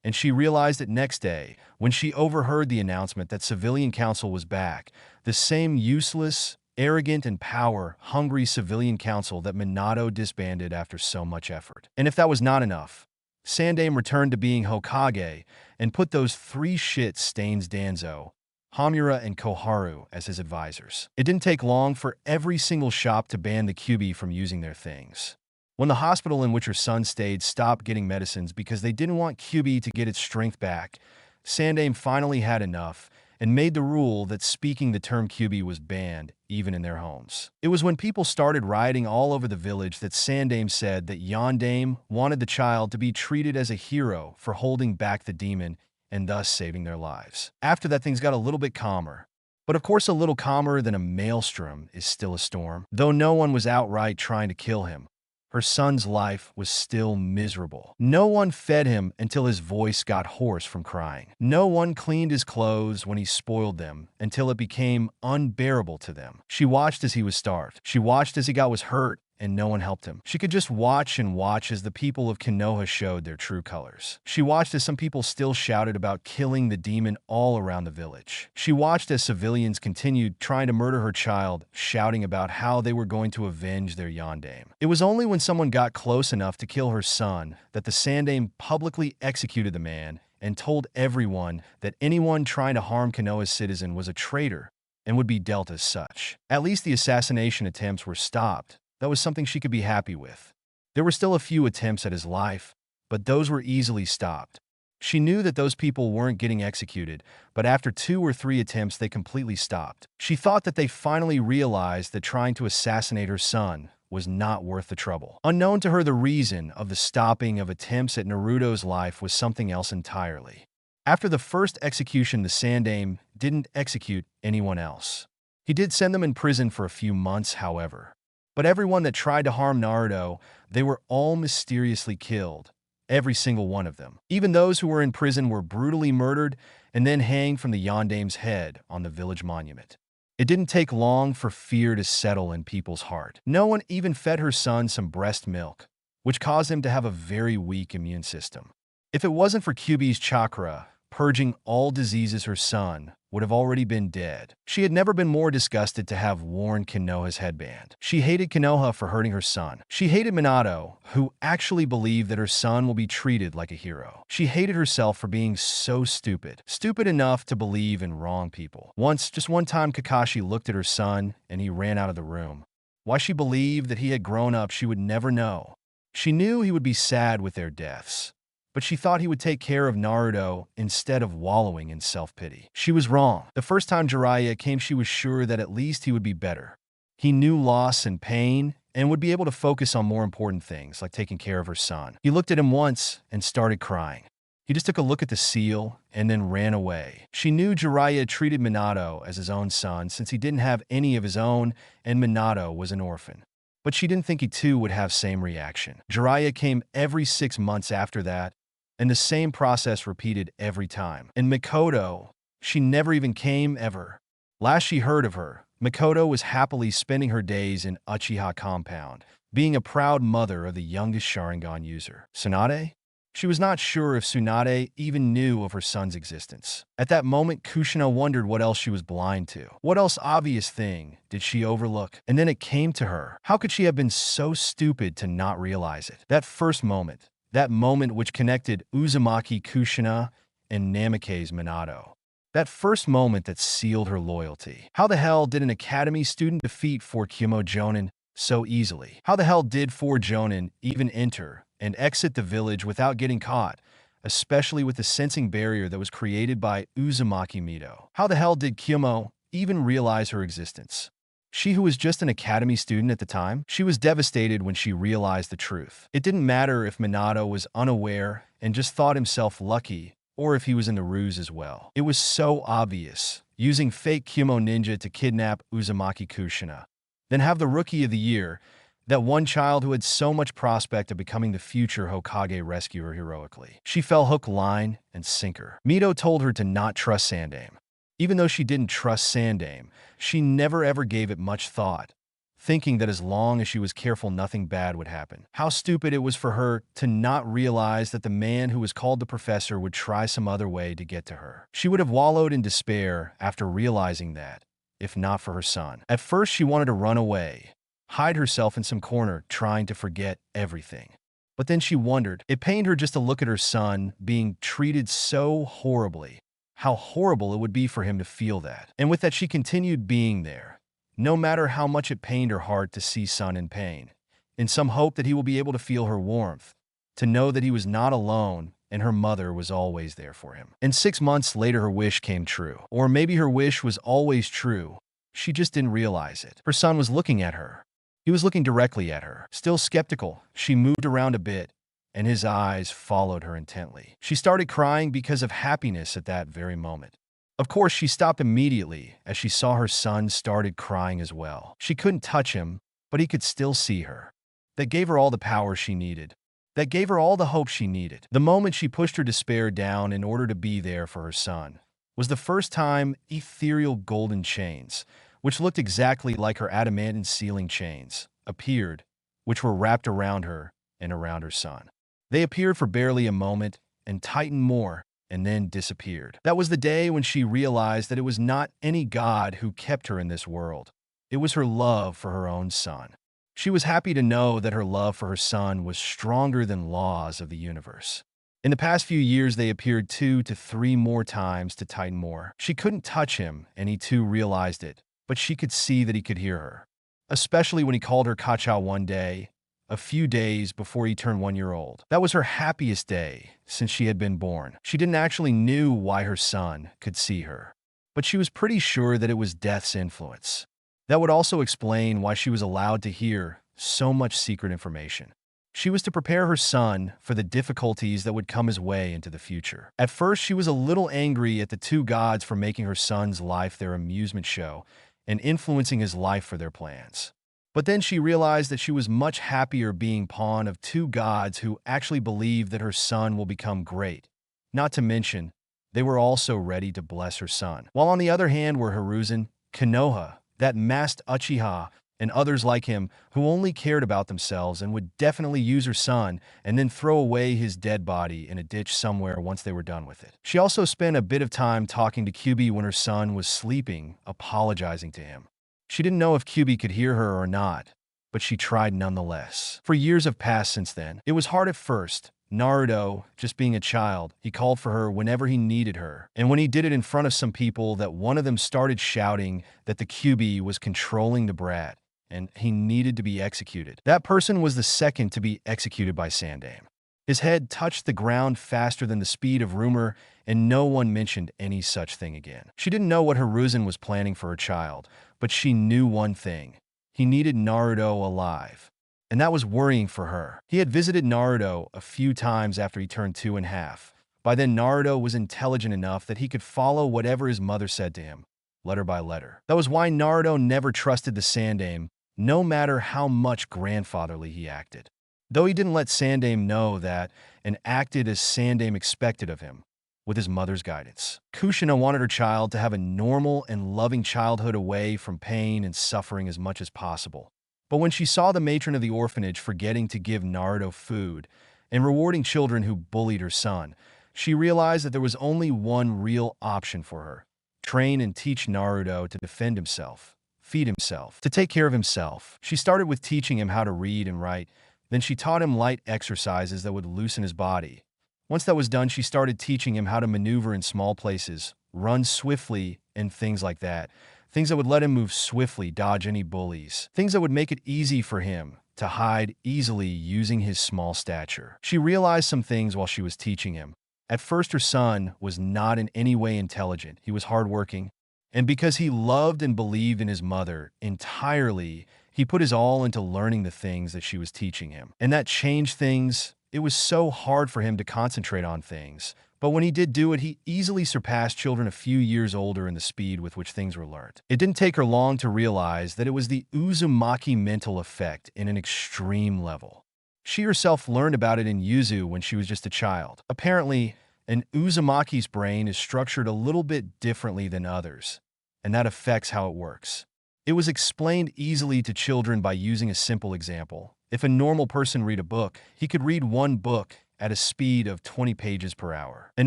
And she realized it next day when she overheard the announcement that Civilian Council was back, the same useless, arrogant, and power-hungry civilian council that Minato disbanded after so much effort. And if that was not enough, Sandaime returned to being Hokage and put those 3 shit-stains Danzo, Hamura, and Koharu as his advisors. It didn't take long for every single shop to ban the kyuubi from using their things. When the hospital in which her son stayed stopped getting medicines because they didn't want kyuubi to get its strength back, Sandaime finally had enough and made the rule that speaking the term kyuubi was banned, even in their homes. It was when people started rioting all over the village that Sandaime said that Yondaime wanted the child to be treated as a hero for holding back the demon and thus saving their lives. After that, things got a little bit calmer. But of course, a little calmer than a maelstrom is still a storm. Though no one was outright trying to kill him, her son's life was still miserable. No one fed him until his voice got hoarse from crying. No one cleaned his clothes when he spoiled them until it became unbearable to them. She watched as he was starved. She watched as he was hurt and no one helped him. She could just watch and watch as the people of Konoha showed their true colors. She watched as some people still shouted about killing the demon all around the village. She watched as civilians continued trying to murder her child, shouting about how they were going to avenge their Yondaime. It was only when someone got close enough to kill her son that the Sandaime publicly executed the man and told everyone that anyone trying to harm Konoha's citizen was a traitor and would be dealt as such. At least the assassination attempts were stopped. That was something she could be happy with. There were still a few attempts at his life, but those were easily stopped. She knew that those people weren't getting executed, but after 2 or 3 attempts, they completely stopped. She thought that they finally realized that trying to assassinate her son was not worth the trouble. Unknown to her, the reason of the stopping of attempts at Naruto's life was something else entirely. After the first execution, the Sandaime didn't execute anyone else. He did send them in prison for a few months, however. But everyone that tried to harm Naruto, they were all mysteriously killed. Every single one of them. Even those who were in prison were brutally murdered and then hanged from the Yondaime's head on the village monument. It didn't take long for fear to settle in people's heart. No one even fed her son some breast milk, which caused him to have a very weak immune system. If it wasn't for kyuubi's chakra, purging all diseases, her son would have already been dead. She had never been more disgusted to have worn Konoha's headband. She hated Konoha for hurting her son. She hated Minato, who actually believed that her son will be treated like a hero. She hated herself for being so stupid. Stupid enough to believe in wrong people. Just one time, Kakashi looked at her son and he ran out of the room. Why she believed that he had grown up, she would never know. She knew he would be sad with their deaths, but she thought he would take care of Naruto instead of wallowing in self-pity. She was wrong. The first time Jiraiya came, she was sure that at least he would be better. He knew loss and pain and would be able to focus on more important things, like taking care of her son. He looked at him once and started crying. He just took a look at the seal and then ran away. She knew Jiraiya treated Minato as his own son since he didn't have any of his own and Minato was an orphan. But she didn't think he too would have same reaction. Jiraiya came every 6 months after that, and the same process repeated every time. And Mikoto, she never even came ever. Last she heard of her, Mikoto was happily spending her days in Uchiha compound, being a proud mother of the youngest Sharingan user. Tsunade? She was not sure if Tsunade even knew of her son's existence. At that moment, Kushina wondered what else she was blind to. What else obvious thing did she overlook? And then it came to her. How could she have been so stupid to not realize it? That moment which connected Uzumaki Kushina and Namake's Minato. That first moment that sealed her loyalty. How the hell did an academy student defeat 4 Kyuubi Jonin so easily? How the hell did 4 Jonin even enter and exit the village without getting caught, especially with the sensing barrier that was created by Uzumaki Mito? How the hell did Kyuubi even realize her existence? She who was just an academy student at the time, she was devastated when she realized the truth. It didn't matter if Minato was unaware and just thought himself lucky, or if he was in the ruse as well. It was so obvious, using fake Kyuubi ninja to kidnap Uzumaki Kushina. Then have the Rookie of the Year, that one child who had so much prospect of becoming the future Hokage, rescue her heroically. She fell hook, line, and sinker. Mito told her to not trust Sandaime. Even though she didn't trust Sandaime, she never ever gave it much thought, thinking that as long as she was careful, nothing bad would happen. How stupid it was for her to not realize that the man who was called the professor would try some other way to get to her. She would have wallowed in despair after realizing that, if not for her son. At first, she wanted to run away, hide herself in some corner, trying to forget everything. But then she wondered. It pained her just to look at her son being treated so horribly. How horrible it would be for him to feel that. And with that, she continued being there, no matter how much it pained her heart to see son in pain, in some hope that he will be able to feel her warmth, to know that he was not alone and her mother was always there for him. And 6 months later, her wish came true. Or maybe her wish was always true. She just didn't realize it. Her son was looking at her. He was looking directly at her. Still skeptical, she moved around a bit, and his eyes followed her intently. She started crying because of happiness at that very moment. Of course, she stopped immediately as she saw her son started crying as well. She couldn't touch him, but he could still see her. That gave her all the power she needed. That gave her all the hope she needed. The moment she pushed her despair down in order to be there for her son was the first time ethereal golden chains, which looked exactly like her adamantine sealing chains, appeared, which were wrapped around her and around her son. They appeared for barely a moment and tightened more and then disappeared. That was the day when she realized that it was not any god who kept her in this world. It was her love for her own son. She was happy to know that her love for her son was stronger than laws of the universe. In the past few years, they appeared 2 to 3 more times to tighten more. She couldn't touch him, and he too realized it, but she could see that he could hear her. Especially when he called her Kacha one day, a few days before he turned 1 year old. That was her happiest day since she had been born. She didn't actually knew why her son could see her, but she was pretty sure that it was death's influence. That would also explain why she was allowed to hear so much secret information. She was to prepare her son for the difficulties that would come his way into the future. At first, she was a little angry at the 2 gods for making her son's life their amusement show and influencing his life for their plans. But then she realized that she was much happier being pawn of 2 gods who actually believed that her son will become great. Not to mention, they were also ready to bless her son. While on the other hand were Hiruzen, Konoha, that masked Uchiha, and others like him who only cared about themselves and would definitely use her son and then throw away his dead body in a ditch somewhere once they were done with it. She also spent a bit of time talking to Kyuubi when her son was sleeping, apologizing to him. She didn't know if Kyuubi could hear her or not, but she tried nonetheless. For years have passed since then. It was hard at first. Naruto, just being a child, he called for her whenever he needed her. And when he did it in front of some people, that one of them started shouting that the kyuubi was controlling the brat, and he needed to be executed. That person was the second to be executed by Sandame. His head touched the ground faster than the speed of rumor, and no one mentioned any such thing again. She didn't know what Hiruzen was planning for her child, but she knew one thing. He needed Naruto alive. And that was worrying for her. He had visited Naruto a few times after he turned 2.5. By then, Naruto was intelligent enough that he could follow whatever his mother said to him, letter by letter. That was why Naruto never trusted the Sandame, no matter how much grandfatherly he acted. Though he didn't let Sandame know that, and acted as Sandame expected of him, with his mother's guidance. Kushina wanted her child to have a normal and loving childhood away from pain and suffering as much as possible. But when she saw the matron of the orphanage forgetting to give Naruto food and rewarding children who bullied her son, she realized that there was only one real option for her: train and teach Naruto to defend himself, feed himself, to take care of himself. She started with teaching him how to read and write, then she taught him light exercises that would loosen his body. Once that was done, she started teaching him how to maneuver in small places, run swiftly, and things like that. Things that would let him move swiftly, dodge any bullies. Things that would make it easy for him to hide easily using his small stature. She realized some things while she was teaching him. At first, her son was not in any way intelligent. He was hardworking. And because he loved and believed in his mother entirely, he put his all into learning the things that she was teaching him. And that changed things. It was so hard for him to concentrate on things. But when he did do it, he easily surpassed children a few years older in the speed with which things were learned. It didn't take her long to realize that it was the Uzumaki mental effect in an extreme level. She herself learned about it in Yuzu when she was just a child. Apparently, an Uzumaki's brain is structured a little bit differently than others, and that affects how it works. It was explained easily to children by using a simple example. If a normal person read a book, he could read one book at a speed of 20 pages per hour. An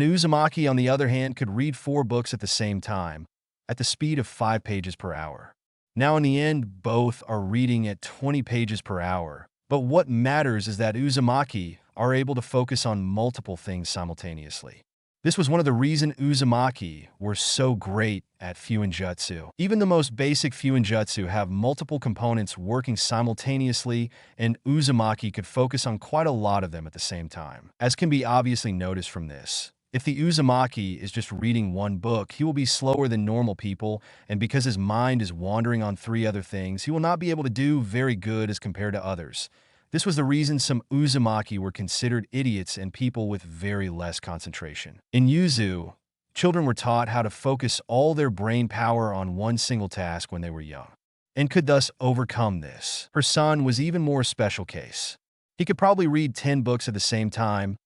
Uzumaki, on the other hand, could read 4 books at the same time, at the speed of 5 pages per hour. Now, in the end, both are reading at 20 pages per hour. But what matters is that Uzumaki are able to focus on multiple things simultaneously. This was one of the reasons Uzumaki were so great at Fuinjutsu. Even the most basic Fuinjutsu have multiple components working simultaneously, and Uzumaki could focus on quite a lot of them at the same time. As can be obviously noticed from this, if the Uzumaki is just reading one book, he will be slower than normal people, and because his mind is wandering on 3 other things, he will not be able to do very good as compared to others. This was the reason some Uzumaki were considered idiots and people with very less concentration. In Yuzu, children were taught how to focus all their brain power on one single task when they were young, and could thus overcome this. Her son was even more a special case. He could probably read 10 books at the same time,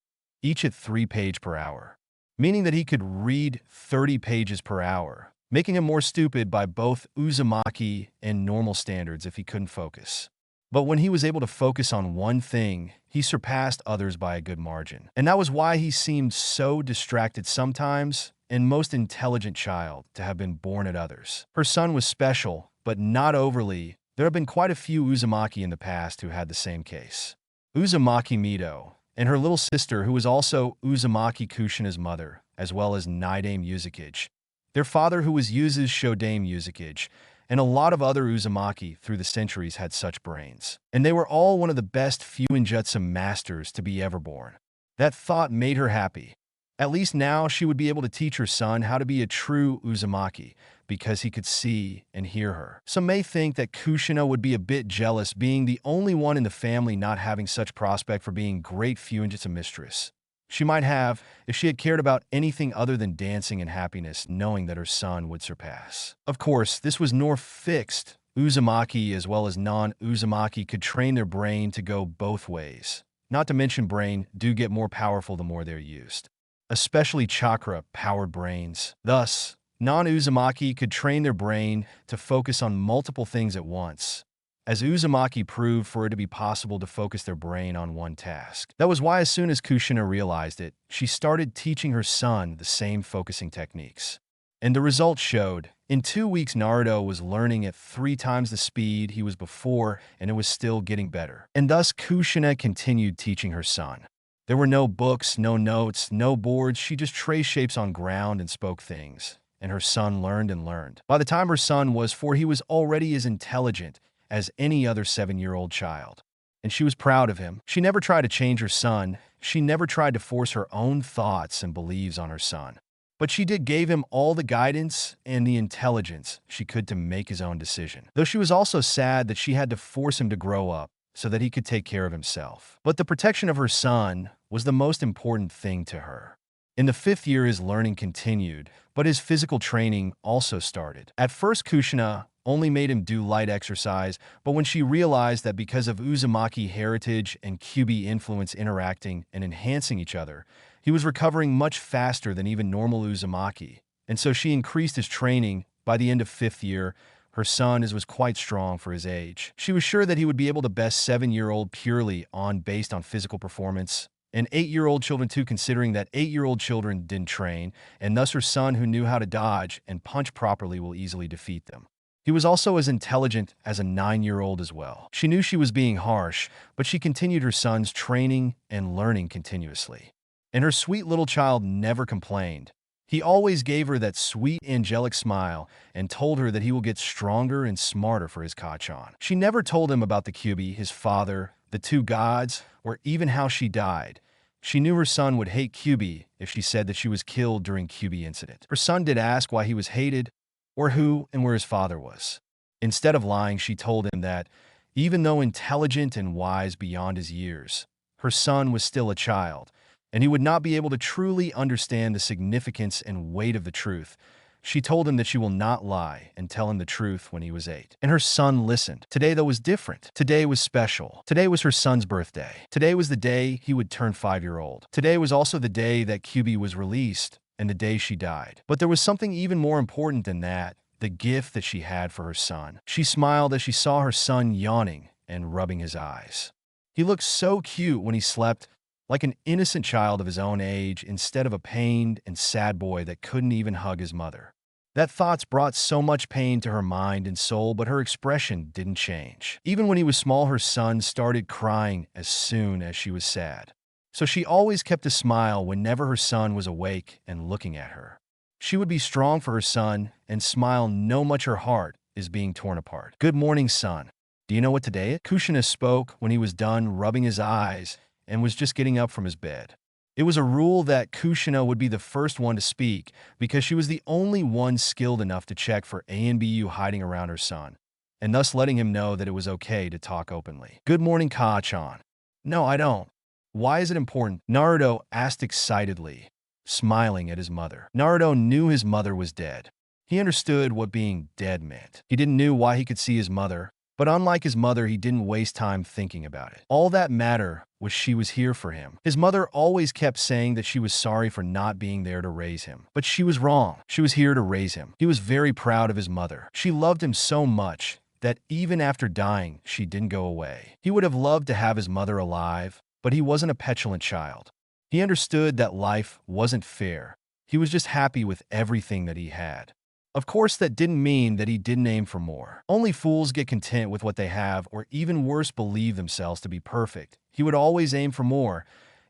each at 3 pages per hour, meaning that he could read 30 pages per hour, making him more stupid by both Uzumaki and normal standards if he couldn't focus. But when he was able to focus on one thing, he surpassed others by a good margin. And that was why he seemed so distracted sometimes, and most intelligent child to have been born at others. Her son was special, but not overly. There have been quite a few Uzumaki in the past who had the same case. Uzumaki Mito, and her little sister, who was also Uzumaki Kushina's mother, as well as Naidame Uzukage. Their father, who was Yuzu's Shodame Uzukage, and a lot of other Uzumaki through the centuries had such brains. And they were all one of the best Fuinjutsu masters to be ever born. That thought made her happy. At least now she would be able to teach her son how to be a true Uzumaki, because he could see and hear her. Some may think that Kushina would be a bit jealous being the only one in the family not having such prospect for being great Fuinjutsu mistress. She might have, if she had cared about anything other than dancing and happiness, knowing that her son would surpass. Of course, this was nor fixed. Uzumaki as well as non-Uzumaki could train their brain to go both ways. Not to mention brain do get more powerful the more they're used. Especially chakra-powered brains. Thus, non-Uzumaki could train their brain to focus on multiple things at once. as Uzumaki proved for it to be possible to focus their brain on one task. That was why as soon as Kushina realized it, she started teaching her son the same focusing techniques. And the results showed. In 2 weeks, Naruto was learning at 3 times the speed he was before, and it was still getting better. And thus, Kushina continued teaching her son. There were no books, no notes, no boards. She just traced shapes on ground and spoke things. And her son learned and learned. By the time her son was 4, he was already as intelligent as any other 7-year-old child. And she was proud of him. She never tried to change her son. She never tried to force her own thoughts and beliefs on her son. But she gave him all the guidance and the intelligence she could to make his own decision. Though she was also sad that she had to force him to grow up so that he could take care of himself. But the protection of her son was the most important thing to her. In the 5th year, his learning continued, but his physical training also started. At first, Kushina only made him do light exercise, but when she realized that because of Uzumaki heritage and kyuubi influence interacting and enhancing each other, he was recovering much faster than even normal Uzumaki. And so she increased his training. By the end of 5th year, her son was quite strong for his age. She was sure that he would be able to best 7-year-old purely based on physical performance. And 8-year-old children too, considering that 8-year-old children didn't train, and thus her son who knew how to dodge and punch properly will easily defeat them. He was also as intelligent as a 9-year-old as well. She knew she was being harsh, but she continued her son's training and learning continuously. And her sweet little child never complained. He always gave her that sweet, angelic smile and told her that he will get stronger and smarter for his Kachan. She never told him about the kyuubi, his father, the 2 gods, or even how she died. She knew her son would hate kyuubi if she said that she was killed during kyuubi incident. Her son did ask why he was hated, or who and where his father was. Instead of lying, she told him that, even though intelligent and wise beyond his years, her son was still a child, and he would not be able to truly understand the significance and weight of the truth. She told him that she will not lie and tell him the truth when he was 8. And her son listened. Today, though, was different. Today was special. Today was her son's birthday. Today was the day he would turn 5-year-old. Today was also the day that kyuubi was released and the day she died. But there was something even more important than that, the gift that she had for her son. She smiled as she saw her son yawning and rubbing his eyes. He looked so cute when he slept, like an innocent child of his own age instead of a pained and sad boy that couldn't even hug his mother. That thoughts brought so much pain to her mind and soul, but her expression didn't change. Even when he was small, her son started crying as soon as she was sad. So she always kept a smile whenever her son was awake and looking at her. She would be strong for her son and smile no much her heart is being torn apart. Good morning, son. Do you know what today is? Kushina spoke when he was done rubbing his eyes and was just getting up from his bed. It was a rule that Kushina would be the first one to speak because she was the only one skilled enough to check for ANBU hiding around her son, and thus letting him know that it was okay to talk openly. Good morning, Ka-chan. No, I don't. Why is it important? Naruto asked excitedly, smiling at his mother. Naruto knew his mother was dead. He understood what being dead meant. He didn't know why he could see his mother, but unlike his mother, he didn't waste time thinking about it. All that mattered was she was here for him. His mother always kept saying that she was sorry for not being there to raise him. But she was wrong. She was here to raise him. He was very proud of his mother. She loved him so much that even after dying, she didn't go away. He would have loved to have his mother alive, but he wasn't a petulant child. He understood that life wasn't fair. He was just happy with everything that he had. Of course, that didn't mean that he didn't aim for more. Only fools get content with what they have, or even worse, believe themselves to be perfect. He would always aim for more,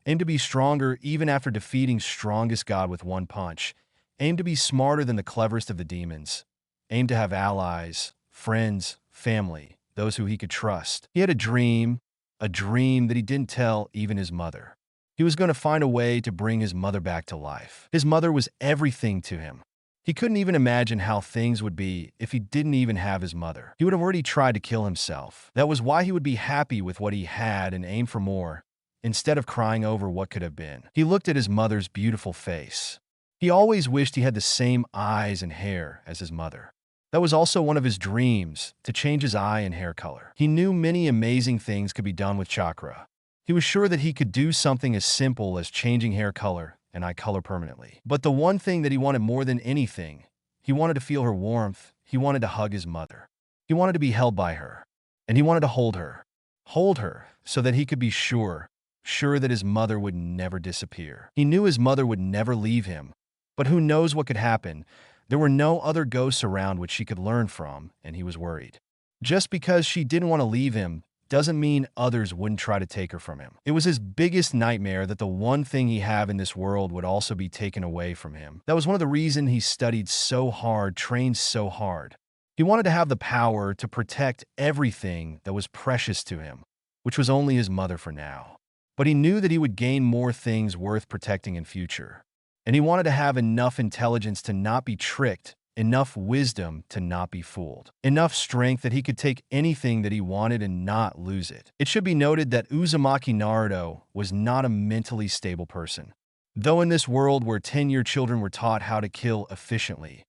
aim to be stronger even after defeating strongest god with one punch, aim to be smarter than the cleverest of the demons, aim to have allies, friends, family, those who he could trust. He had a dream that he didn't tell even his mother. He was going to find a way to bring his mother back to life. His mother was everything to him. He couldn't even imagine how things would be if he didn't even have his mother. He would have already tried to kill himself. That was why he would be happy with what he had and aim for more, instead of crying over what could have been. He looked at his mother's beautiful face. He always wished he had the same eyes and hair as his mother. That was also one of his dreams, to change his eye and hair color. He knew many amazing things could be done with chakra. He was sure that he could do something as simple as changing hair color and eye color permanently. But the one thing that he wanted more than anything, he wanted to feel her warmth. He wanted to hug his mother. He wanted to be held by her. and he wanted to hold her, so that he could be sure that his mother would never disappear. He knew his mother would never leave him, but who knows what could happen. There were no other ghosts around which she could learn from, and he was worried. Just because she didn't want to leave him doesn't mean others wouldn't try to take her from him. It was his biggest nightmare that the one thing he had in this world would also be taken away from him. That was one of the reasons he studied so hard, trained so hard. He wanted to have the power to protect everything that was precious to him, which was only his mother for now. But he knew that he would gain more things worth protecting in future. And he wanted to have enough intelligence to not be tricked, enough wisdom to not be fooled, enough strength that he could take anything that he wanted and not lose it. It should be noted that Uzumaki Naruto was not a mentally stable person. Though in this world where 10-year children were taught how to kill efficiently,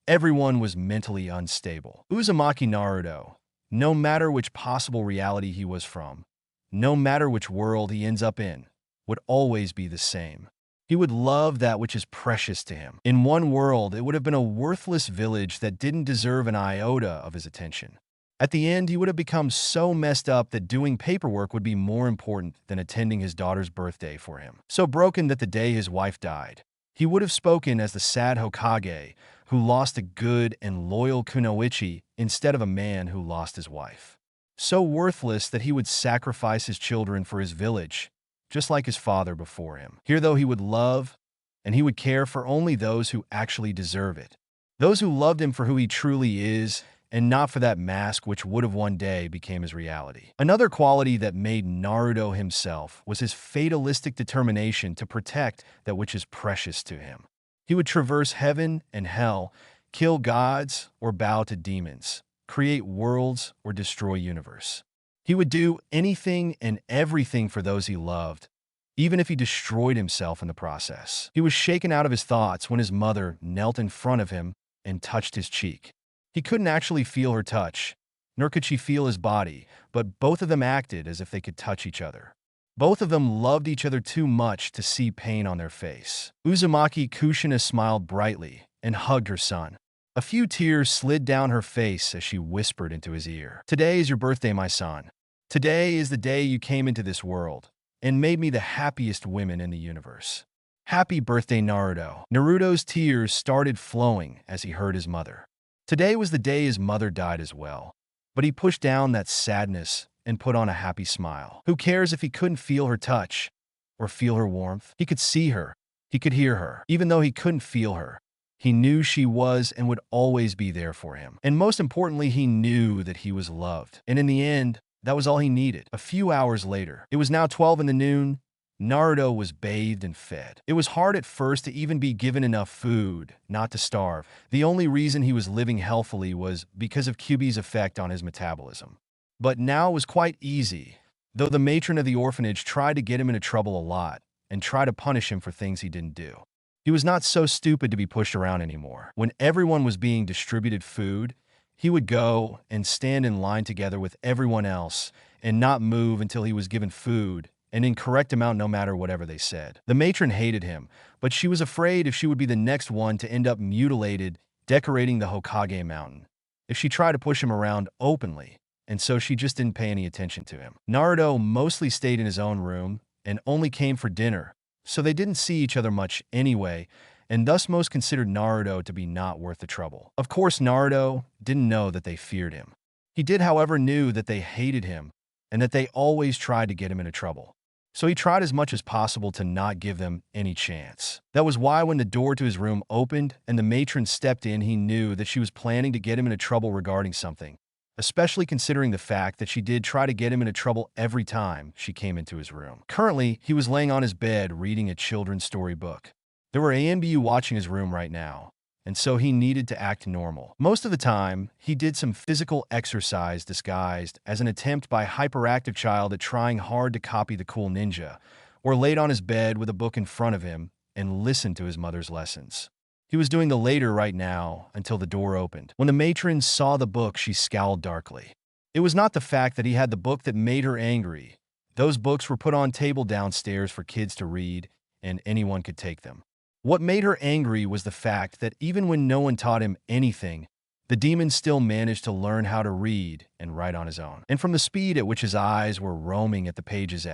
everyone was mentally unstable. Uzumaki Naruto, no matter which possible reality he was from, no matter which world he ends up in, would always be the same. He would love that which is precious to him. In one world, it would have been a worthless village that didn't deserve an iota of his attention. At the end, he would have become so messed up that doing paperwork would be more important than attending his daughter's birthday for him. So broken that the day his wife died, he would have spoken as the sad Hokage who lost a good and loyal kunoichi instead of a man who lost his wife. So worthless that he would sacrifice his children for his village, just like his father before him. Here, though, he would love and he would care for only those who actually deserve it. Those who loved him for who he truly is, and not for that mask which would have one day became his reality. Another quality that made Naruto himself was his fatalistic determination to protect that which is precious to him. He would traverse heaven and hell, kill gods or bow to demons, create worlds or destroy universe. He would do anything and everything for those he loved, even if he destroyed himself in the process. He was shaken out of his thoughts when his mother knelt in front of him and touched his cheek. He couldn't actually feel her touch, nor could she feel his body, but both of them acted as if they could touch each other. Both of them loved each other too much to see pain on their face. Uzumaki Kushina smiled brightly and hugged her son. A few tears slid down her face as she whispered into his ear. "Today is your birthday, my son. Today is the day you came into this world and made me the happiest woman in the universe. Happy birthday, Naruto." Naruto's tears started flowing as he heard his mother. Today was the day his mother died as well, but he pushed down that sadness and put on a happy smile. Who cares if he couldn't feel her touch or feel her warmth? He could see her, he could hear her, even though he couldn't feel her. He knew she was and would always be there for him. And most importantly, he knew that he was loved. And in the end, that was all he needed. A few hours later, it was now 12 in the noon. Naruto was bathed and fed. It was hard at first to even be given enough food, not to starve. The only reason he was living healthily was because of kyuubi's effect on his metabolism. But now it was quite easy, though the matron of the orphanage tried to get him into trouble a lot and tried to punish him for things he didn't do. He was not so stupid to be pushed around anymore. When everyone was being distributed food, he would go and stand in line together with everyone else and not move until he was given food, an incorrect amount no matter whatever they said. The matron hated him, but she was afraid if she would be the next one to end up mutilated decorating the Hokage mountain if she tried to push him around openly, and so she just didn't pay any attention to him. Naruto mostly stayed in his own room and only came for dinner, so they didn't see each other much anyway, and thus most considered Naruto to be not worth the trouble. Of course, Naruto didn't know that they feared him. He did, however, knew that they hated him and that they always tried to get him into trouble. So he tried as much as possible to not give them any chance. That was why when the door to his room opened and the matron stepped in, he knew that she was planning to get him into trouble regarding something, especially considering the fact that she did try to get him into trouble every time she came into his room. Currently, he was laying on his bed reading a children's story book. There were ANBU watching his room right now, and so he needed to act normal. Most of the time, he did some physical exercise disguised as an attempt by a hyperactive child at trying hard to copy the cool ninja, or laid on his bed with a book in front of him and listened to his mother's lessons. He was doing the later right now until the door opened. When the matron saw the book, she scowled darkly. It was not the fact that he had the book that made her angry. Those books were put on table downstairs for kids to read, and anyone could take them. What made her angry was the fact that even when no one taught him anything, The demon still managed to learn how to read and write on his own. And from the speed at which his eyes were roaming at the pages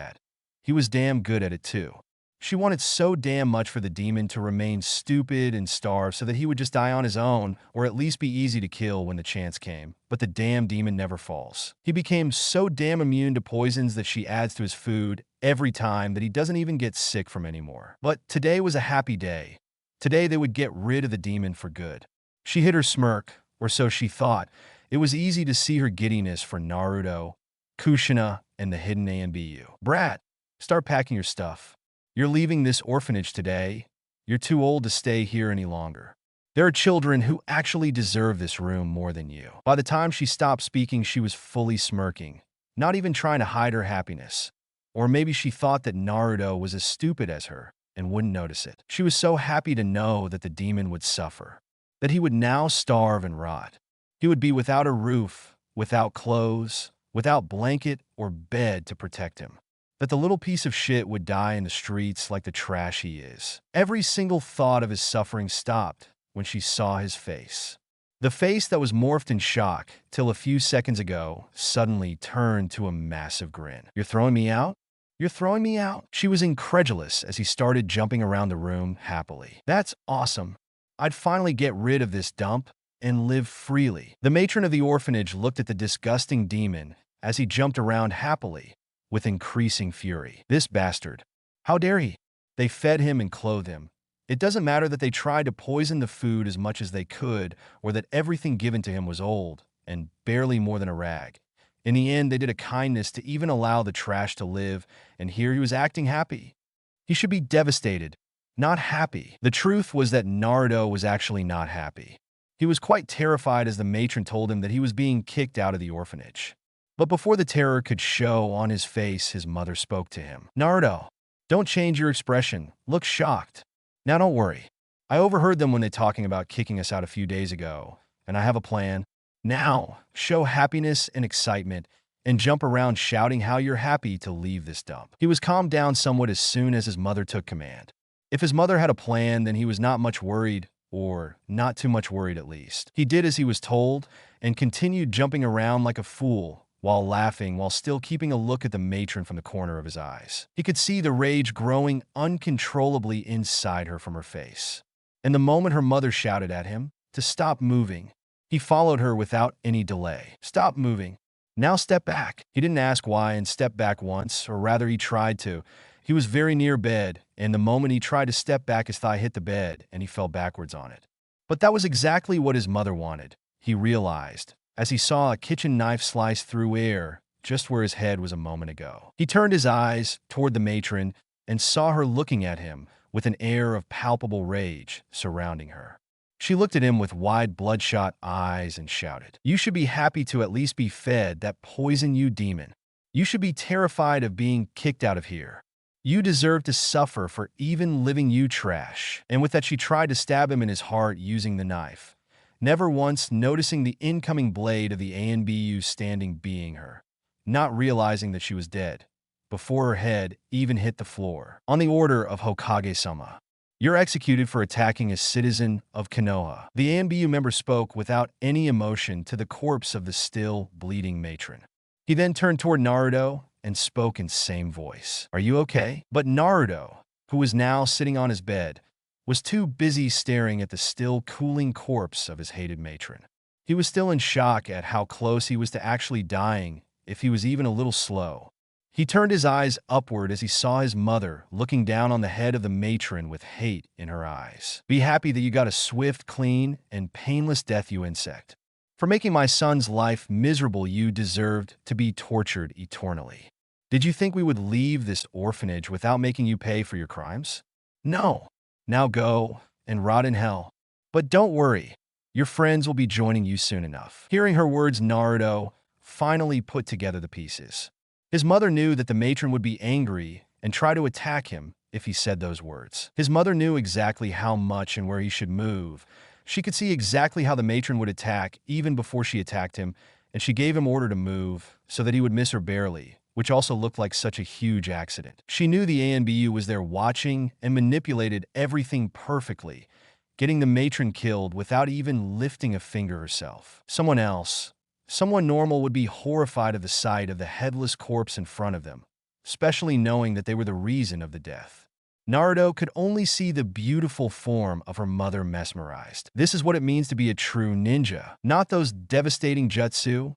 he was damn good at it too. She wanted so damn much for the demon to remain stupid and starve so that he would just die on his own or at least be easy to kill when the chance came. But the damn demon never falls. He became so damn immune to poisons that she adds to his food every time that he doesn't even get sick from anymore. But today was a happy day. Today they would get rid of the demon for good. She hid her smirk, or so she thought. It was easy to see her giddiness for Naruto, Kushina, and the hidden ANBU. Brat, start packing your stuff. You're leaving this orphanage today. You're too old to stay here any longer. There are children who actually deserve this room more than you. By the time she stopped speaking, she was fully smirking, not even trying to hide her happiness. Or maybe she thought that Naruto was as stupid as her and wouldn't notice it. She was so happy to know that the demon would suffer, that he would now starve and rot. He would be without a roof, without clothes, without blanket or bed to protect him. That the little piece of shit would die in the streets like the trash he is. Every single thought of his suffering stopped when she saw his face. The face that was morphed in shock till a few seconds ago suddenly turned to a massive grin. You're throwing me out? You're throwing me out? She was incredulous as he started jumping around the room happily. That's awesome. I'd finally get rid of this dump and live freely. The matron of the orphanage looked at the disgusting demon as he jumped around happily with increasing fury. This bastard. How dare he? They fed him and clothed him. It doesn't matter that they tried to poison the food as much as they could or that everything given to him was old and barely more than a rag. In the end, they did a kindness to even allow the trash to live, and here he was acting happy. He should be devastated, not happy. The truth was that Naruto was actually not happy. He was quite terrified as the matron told him that he was being kicked out of the orphanage. But before the terror could show on his face, his mother spoke to him. Naruto, don't change your expression. Look shocked. Now don't worry. I overheard them when they talking about kicking us out a few days ago, and I have a plan. Now, show happiness and excitement and jump around shouting how you're happy to leave this dump. He was calmed down somewhat as soon as his mother took command. If his mother had a plan, then he was not much worried, or not too much worried at least. He did as he was told and continued jumping around like a fool, while laughing, while still keeping a look at the matron from the corner of his eyes. He could see the rage growing uncontrollably inside her from her face. And the moment her mother shouted at him to stop moving, he followed her without any delay. Stop moving. Now step back. He didn't ask why and stepped back once, or rather he tried to. He was very near bed, and the moment he tried to step back, his thigh hit the bed, and he fell backwards on it. But that was exactly what his mother wanted, he realized, as he saw a kitchen knife slice through air just where his head was a moment ago. He turned his eyes toward the matron and saw her looking at him with an air of palpable rage surrounding her. She looked at him with wide bloodshot eyes and shouted, "You should be happy to at least be fed that poison, you demon. You should be terrified of being kicked out of here. You deserve to suffer for even living, you trash." And with that, she tried to stab him in his heart using the knife, never once noticing the incoming blade of the ANBU standing being her, not realizing that she was dead, before her head even hit the floor. On the order of Hokage-sama, you're executed for attacking a citizen of Konoha. The ANBU member spoke without any emotion to the corpse of the still bleeding matron. He then turned toward Naruto and spoke in same voice. Are you okay? But Naruto, who was now sitting on his bed, was too busy staring at the still cooling corpse of his hated matron. He was still in shock at how close he was to actually dying if he was even a little slow. He turned his eyes upward as he saw his mother looking down on the head of the matron with hate in her eyes. Be happy that you got a swift, clean, and painless death, you insect. For making my son's life miserable, you deserved to be tortured eternally. Did you think we would leave this orphanage without making you pay for your crimes? No. Now go and rot in hell. But don't worry, your friends will be joining you soon enough. Hearing her words, Naruto finally put together the pieces. His mother knew that the matron would be angry and try to attack him if he said those words. His mother knew exactly how much and where he should move. She could see exactly how the matron would attack even before she attacked him, and she gave him order to move so that he would miss her barely, which also looked like such a huge accident. She knew the ANBU was there watching and manipulated everything perfectly, getting the matron killed without even lifting a finger herself. Someone normal would be horrified of the sight of the headless corpse in front of them, especially knowing that they were the reason of the death. Naruto could only see the beautiful form of her mother mesmerized. This is what it means to be a true ninja, not those devastating jutsu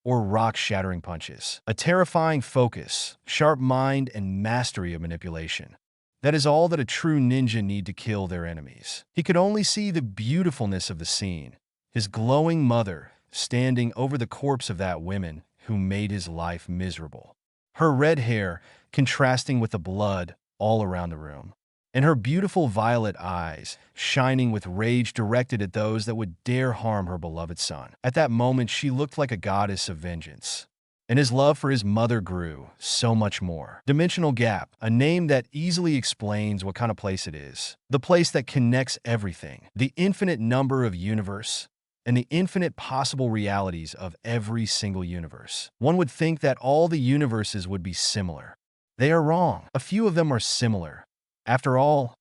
or rock-shattering punches. A terrifying focus, sharp mind, and mastery of manipulation. That is all that a true ninja need to kill their enemies. He could only see the beautifulness of the scene, his glowing mother standing over the corpse of that woman who made his life miserable. Her red hair contrasting with the blood all around the room, and her beautiful violet eyes shining with rage directed at those that would dare harm her beloved son. At that moment, she looked like a goddess of vengeance. And his love for his mother grew so much more. Dimensional gap, a name that easily explains what kind of place it is. The place that connects everything, the infinite number of universe, and the infinite possible realities of every single universe. One would think that all the universes would be similar. They are wrong. A few of them are similar. After all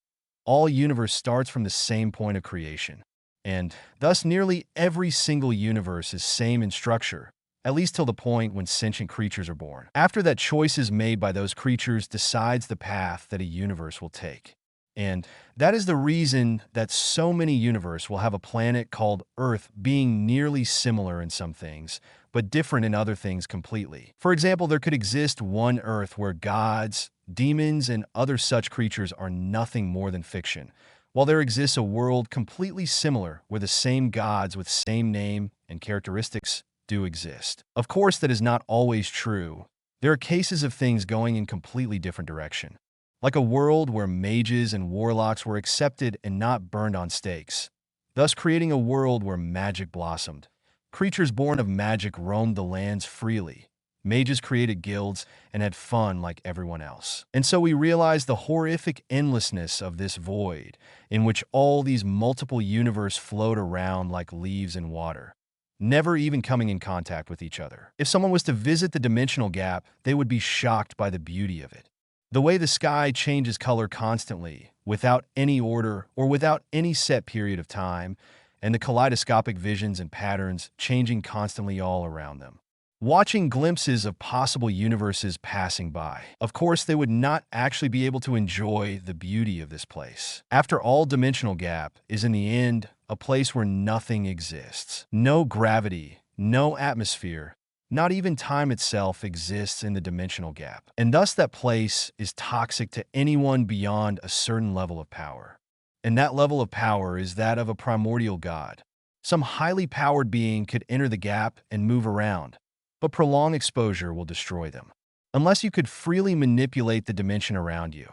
universe starts from the same point of creation. And thus nearly every single universe is same in structure, at least till the point when sentient creatures are born. After that, choices made by those creatures decides the path that a universe will take. And that is the reason that so many universes will have a planet called Earth being nearly similar in some things, but different in other things completely. For example, there could exist one Earth where gods, demons, and other such creatures are nothing more than fiction, while there exists a world completely similar where the same gods with same name and characteristics do exist. Of course, that is not always true. There are cases of things going in completely different direction, like a world where mages and warlocks were accepted and not burned on stakes, thus creating a world where magic blossomed. Creatures born of magic roamed the lands freely. Mages created guilds and had fun like everyone else. And so we realize the horrific endlessness of this void in which all these multiple universes float around like leaves in water, never even coming in contact with each other. If someone was to visit the dimensional gap, they would be shocked by the beauty of it. The way the sky changes color constantly, without any order or without any set period of time, and the kaleidoscopic visions and patterns changing constantly all around them. Watching glimpses of possible universes passing by. Of course, they would not actually be able to enjoy the beauty of this place. After all, dimensional gap is in the end a place where nothing exists. No gravity, no atmosphere, not even time itself exists in the dimensional gap. And thus that place is toxic to anyone beyond a certain level of power. And that level of power is that of a primordial god. Some highly powered being could enter the gap and move around, but prolonged exposure will destroy them, unless you could freely manipulate the dimension around you.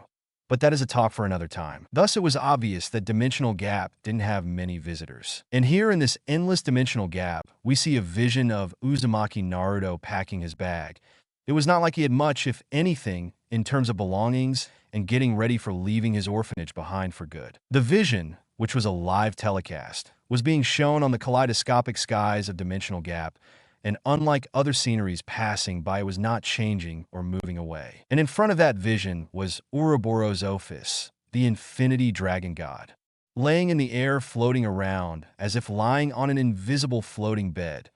But that is a talk for another time. Thus, it was obvious that dimensional gap didn't have many visitors. And here in this endless dimensional gap, we see a vision of Uzumaki Naruto packing his bag. It was not like he had much, if anything, in terms of belongings and getting ready for leaving his orphanage behind for good. The vision, which was a live telecast, was being shown on the kaleidoscopic skies of dimensional gap, and unlike other sceneries passing by, it was not changing or moving away. And in front of that vision was Ouroboros Ophis, the infinity dragon god, laying in the air, floating around as if lying on an invisible floating bed,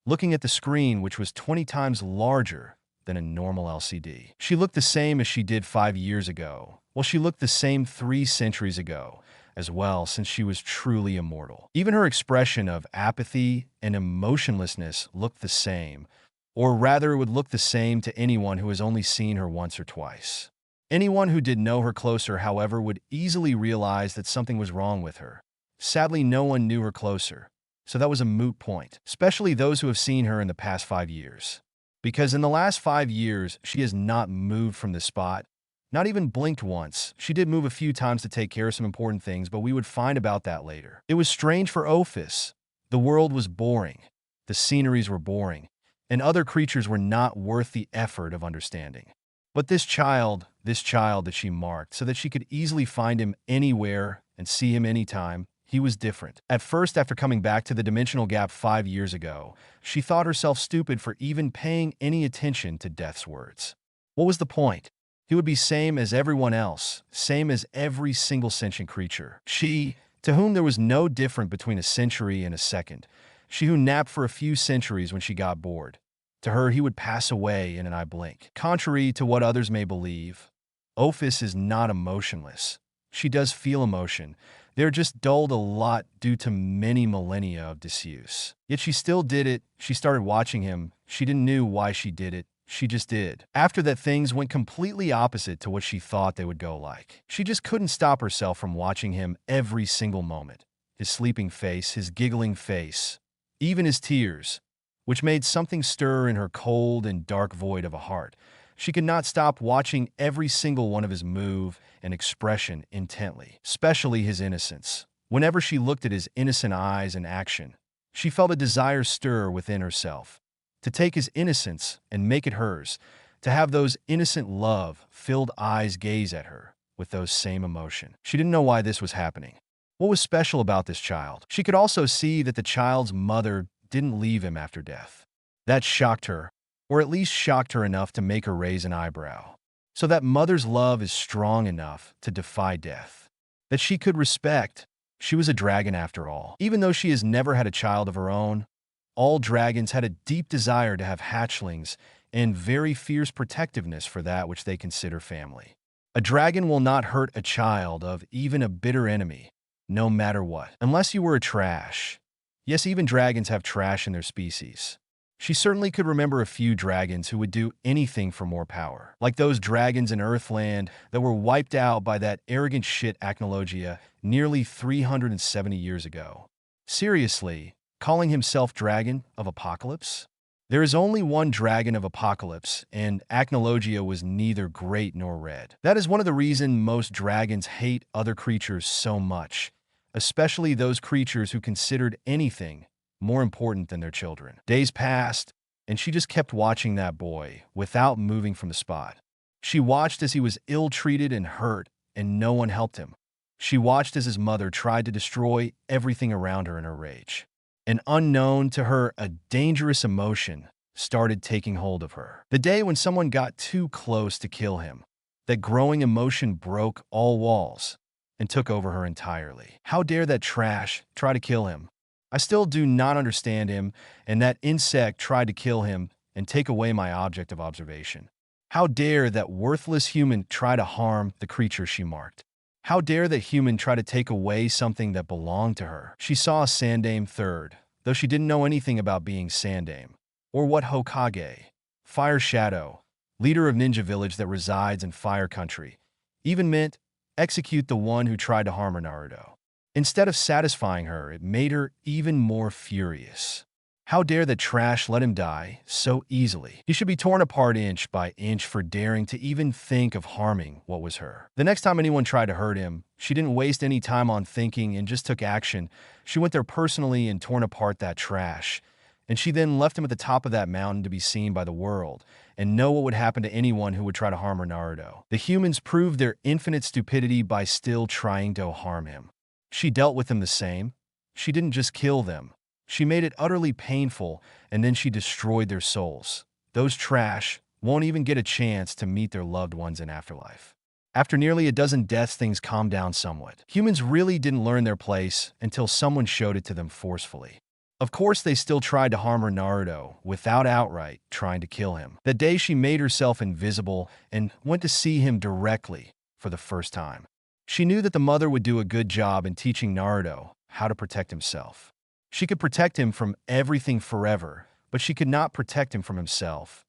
looking at the screen, which was 20 times larger than a normal LCD. She looked the same as she did 5 years ago. Well, she looked the same 3 centuries ago as well, since she was truly immortal. Even her expression of apathy and emotionlessness looked the same, or rather it would look the same to anyone who has only seen her once or twice. Anyone who did know her closer, however, would easily realize that something was wrong with her. Sadly, no one knew her closer, so that was a moot point, especially those who have seen her in the past 5 years. Because in the last 5 years, she has not moved from this spot, not even blinked once. She did move a few times to take care of some important things, but we would find about that later. It was strange for Ophis. The world was boring, the sceneries were boring, and other creatures were not worth the effort of understanding. But this child that she marked so that she could easily find him anywhere and see him anytime, he was different. At first, after coming back to the dimensional gap 5 years ago, she thought herself stupid for even paying any attention to Death's words. What was the point? He would be same as everyone else, same as every single sentient creature. She to whom there was no difference between a century and a second. She who napped for a few centuries when she got bored. To her, he would pass away in an eye blink. Contrary to what others may believe, Ophis is not emotionless. She does feel emotion. They're just dulled a lot due to many millennia of disuse. Yet she still did it. She started watching him. She didn't know why she did it. She just did. After that, things went completely opposite to what she thought they would go like. She just couldn't stop herself from watching him every single moment. His sleeping face, his giggling face, even his tears, which made something stir in her cold and dark void of a heart. She could not stop watching every single one of his move and expression intently, especially his innocence. Whenever she looked at his innocent eyes and action, she felt a desire stir within herself, to take his innocence and make it hers, to have those innocent love-filled eyes gaze at her with those same emotion. She didn't know why this was happening. What was special about this child? She could also see that the child's mother didn't leave him after death. That shocked her, or at least shocked her enough to make her raise an eyebrow. So that mother's love is strong enough to defy death. That she could respect. She was a dragon after all. Even though she has never had a child of her own, all dragons had a deep desire to have hatchlings and very fierce protectiveness for that which they consider family. A dragon will not hurt a child of even a bitter enemy, no matter what, unless you were a trash. Yes, even dragons have trash in their species. She certainly could remember a few dragons who would do anything for more power, like those dragons in Earthland that were wiped out by that arrogant shit Acnologia nearly 370 years ago. Seriously, calling himself Dragon of Apocalypse? There is only one Dragon of Apocalypse, and Acnologia was neither great nor red. That is one of the reasons most dragons hate other creatures so much, especially those creatures who considered anything more important than their children. Days passed, and she just kept watching that boy without moving from the spot. She watched as he was ill-treated and hurt, and no one helped him. She watched as his mother tried to destroy everything around her in her rage. An unknown to her, a dangerous emotion started taking hold of her. The day when someone got too close to kill him, that growing emotion broke all walls and took over her entirely. How dare that trash try to kill him? I still do not understand him, and that insect tried to kill him and take away my object of observation. How dare that worthless human try to harm the creature she marked? How dare that human try to take away something that belonged to her? She saw a Sandame third, though she didn't know anything about being Sandame, or what Hokage, Fire Shadow, leader of ninja village that resides in Fire Country, even meant execute the one who tried to harm her Naruto. Instead of satisfying her, it made her even more furious. How dare that trash let him die so easily? He should be torn apart inch by inch for daring to even think of harming what was her. The next time anyone tried to hurt him, she didn't waste any time on thinking and just took action. She went there personally and torn apart that trash. And she then left him at the top of that mountain to be seen by the world and know what would happen to anyone who would try to harm her Naruto. The humans proved their infinite stupidity by still trying to harm him. She dealt with them the same. She didn't just kill them. She made it utterly painful, and then she destroyed their souls. Those trash won't even get a chance to meet their loved ones in afterlife. After nearly a dozen deaths, things calmed down somewhat. Humans really didn't learn their place until someone showed it to them forcefully. Of course, they still tried to harm her Naruto without outright trying to kill him. That day, she made herself invisible and went to see him directly for the first time. She knew that the mother would do a good job in teaching Naruto how to protect himself. She could protect him from everything forever, but she could not protect him from himself.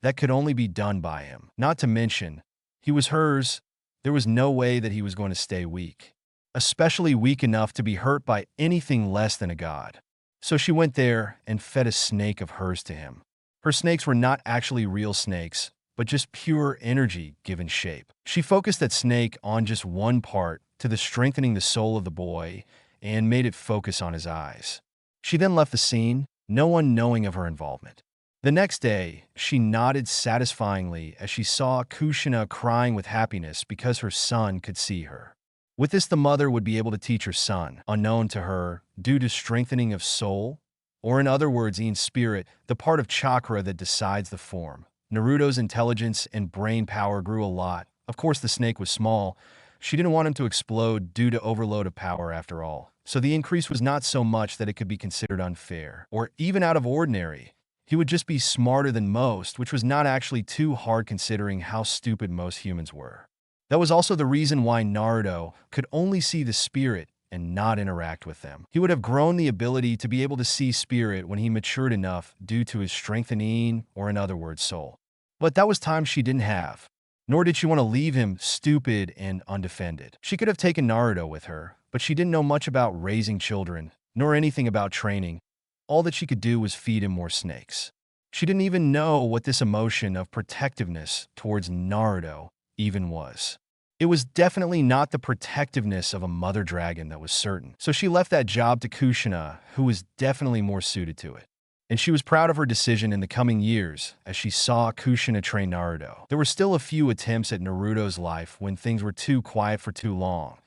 That could only be done by him. Not to mention, he was hers. There was no way that he was going to stay weak, especially weak enough to be hurt by anything less than a god. So she went there and fed a snake of hers to him. Her snakes were not actually real snakes, but just pure energy given shape. She focused that snake on just one part to the strengthening the soul of the boy and made it focus on his eyes. She then left the scene, no one knowing of her involvement. The next day, she nodded satisfyingly as she saw Kushina crying with happiness because her son could see her. With this, the mother would be able to teach her son, unknown to her, due to strengthening of soul, or in other words, in spirit, the part of chakra that decides the form. Naruto's intelligence and brain power grew a lot. Of course, the snake was small. She didn't want him to explode due to overload of power after all. So the increase was not so much that it could be considered unfair, or even out of ordinary. He would just be smarter than most, which was not actually too hard considering how stupid most humans were. That was also the reason why Naruto could only see the spirit and not interact with them. He would have grown the ability to be able to see spirit when he matured enough due to his strengthening, or in other words, soul. But that was time she didn't have. Nor did she want to leave him stupid and undefended. She could have taken Naruto with her, but she didn't know much about raising children, nor anything about training. All that she could do was feed him more snakes. She didn't even know what this emotion of protectiveness towards Naruto even was. It was definitely not the protectiveness of a mother dragon, that was certain. So she left that job to Kushina, who was definitely more suited to it. And she was proud of her decision in the coming years as she saw Kushina train Naruto. There were still a few attempts at Naruto's life when things were too quiet for too long.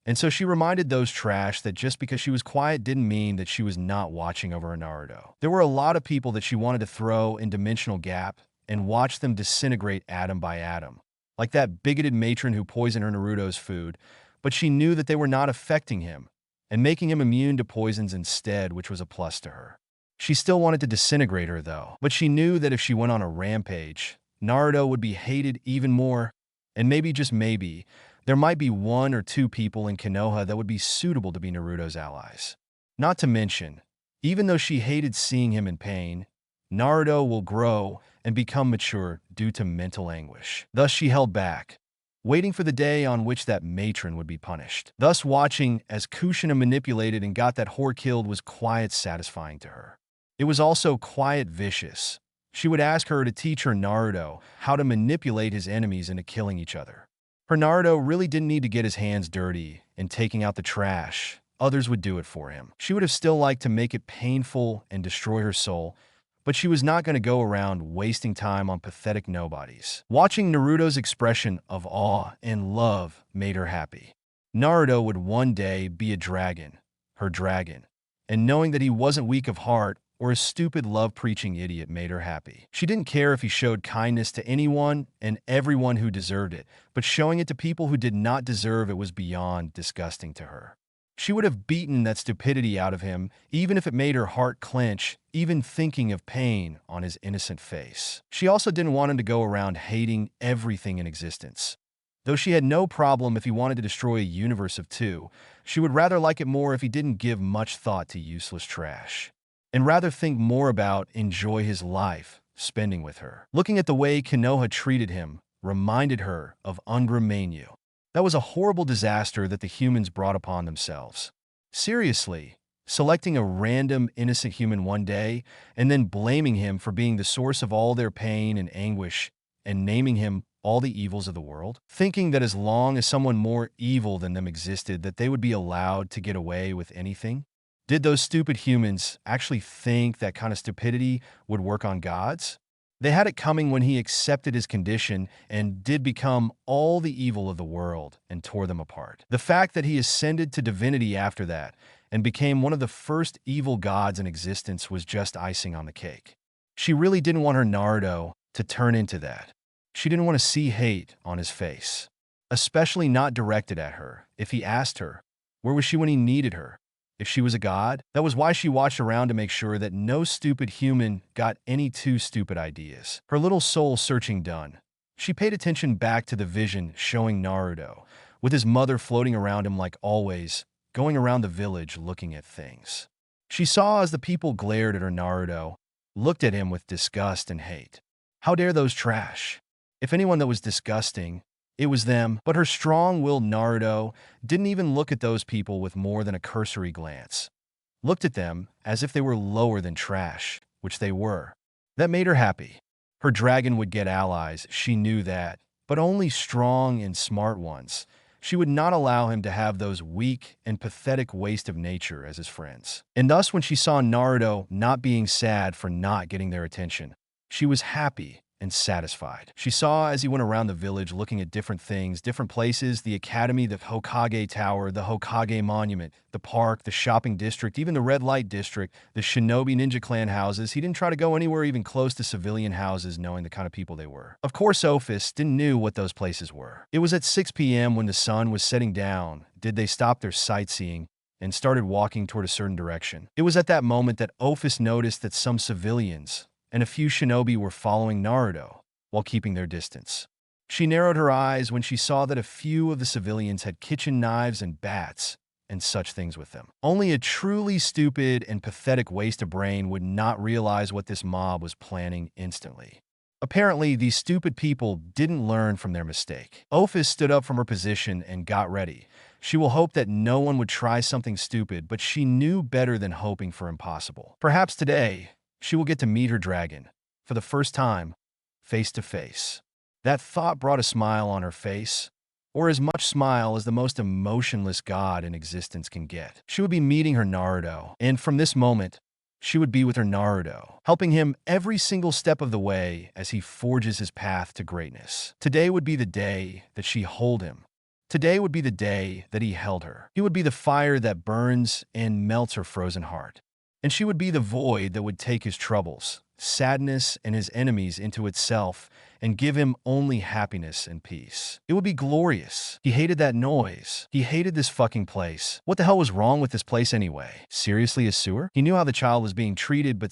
And so she reminded those trash that just because she was quiet didn't mean that she was not watching over Naruto. There were a lot of people that she wanted to throw in dimensional gap and watch them disintegrate atom by atom, like that bigoted matron who poisoned her Naruto's food, but she knew that they were not affecting him and making him immune to poisons instead, which was a plus to her. She still wanted to disintegrate her though, but she knew that if she went on a rampage, Naruto would be hated even more, and maybe, just maybe, there might be 1 or 2 people in Konoha that would be suitable to be Naruto's allies. Not to mention, even though she hated seeing him in pain, Naruto will grow and become mature due to mental anguish. Thus she held back, waiting for the day on which that matron would be punished. Thus watching as Kushina manipulated and got that whore killed was quiet satisfying to her. It was also quiet vicious. She would ask her to teach her Naruto how to manipulate his enemies into killing each other. Her Naruto really didn't need to get his hands dirty in taking out the trash. Others would do it for him. She would have still liked to make it painful and destroy her soul, but she was not going to go around wasting time on pathetic nobodies. Watching Naruto's expression of awe and love made her happy. Naruto would one day be a dragon, her dragon, and knowing that he wasn't weak of heart or a stupid love-preaching idiot made her happy. She didn't care if he showed kindness to anyone and everyone who deserved it, but showing it to people who did not deserve it was beyond disgusting to her. She would have beaten that stupidity out of him, even if it made her heart clench, even thinking of pain on his innocent face. She also didn't want him to go around hating everything in existence. Though she had no problem if he wanted to destroy a universe of 2, she would rather like it more if he didn't give much thought to useless trash, and rather think more about enjoy his life spending with her. Looking at the way Konoha treated him reminded her of Ungramenyu. That was a horrible disaster that the humans brought upon themselves. Seriously, selecting a random innocent human one day and then blaming him for being the source of all their pain and anguish and naming him all the evils of the world, thinking that as long as someone more evil than them existed that they would be allowed to get away with anything. Did those stupid humans actually think that kind of stupidity would work on gods? They had it coming when he accepted his condition and did become all the evil of the world and tore them apart. The fact that he ascended to divinity after that and became one of the first evil gods in existence was just icing on the cake. She really didn't want her Naruto to turn into that. She didn't want to see hate on his face, especially not directed at her. If he asked her, where was she when he needed her? If she was a god, that was why she watched around to make sure that no stupid human got any too stupid ideas. Her little soul searching done, she paid attention back to the vision showing Naruto, with his mother floating around him like always, going around the village looking at things. She saw as the people glared at her Naruto, looked at him with disgust and hate. How dare those trash? If anyone that was disgusting, it was them, but her strong-willed Naruto didn't even look at those people with more than a cursory glance. Looked at them as if they were lower than trash, which they were. That made her happy. Her dragon would get allies, she knew that, but only strong and smart ones. She would not allow him to have those weak and pathetic waste of nature as his friends. And thus when she saw Naruto not being sad for not getting their attention, she was happy and satisfied. She saw as he went around the village looking at different things, different places, the academy, the Hokage Tower, the Hokage Monument, the park, the shopping district, even the red light district, the Shinobi Ninja Clan houses. He didn't try to go anywhere even close to civilian houses, knowing the kind of people they were. Of course, Ophis didn't know what those places were. It was at 6 p.m. when the sun was setting down. Did they stop their sightseeing and started walking toward a certain direction? It was at that moment that Ophis noticed that some civilians and a few shinobi were following Naruto while keeping their distance. She narrowed her eyes when she saw that a few of the civilians had kitchen knives and bats and such things with them. Only a truly stupid and pathetic waste of brain would not realize what this mob was planning instantly. Apparently, these stupid people didn't learn from their mistake. Ophis stood up from her position and got ready. She will hope that no one would try something stupid, but she knew better than hoping for impossible. Perhaps today, she will get to meet her dragon, for the first time, face to face. That thought brought a smile on her face, or as much smile as the most emotionless god in existence can get. She would be meeting her Naruto, and from this moment, she would be with her Naruto, helping him every single step of the way as he forges his path to greatness. Today would be the day that she hold him. Today would be the day that he held her. He would be the fire that burns and melts her frozen heart. And she would be the void that would take his troubles, sadness, and his enemies into itself and give him only happiness and peace. It would be glorious. He hated that noise. He hated this fucking place. What the hell was wrong with this place anyway? Seriously, a sewer? He knew how the child was being treated, but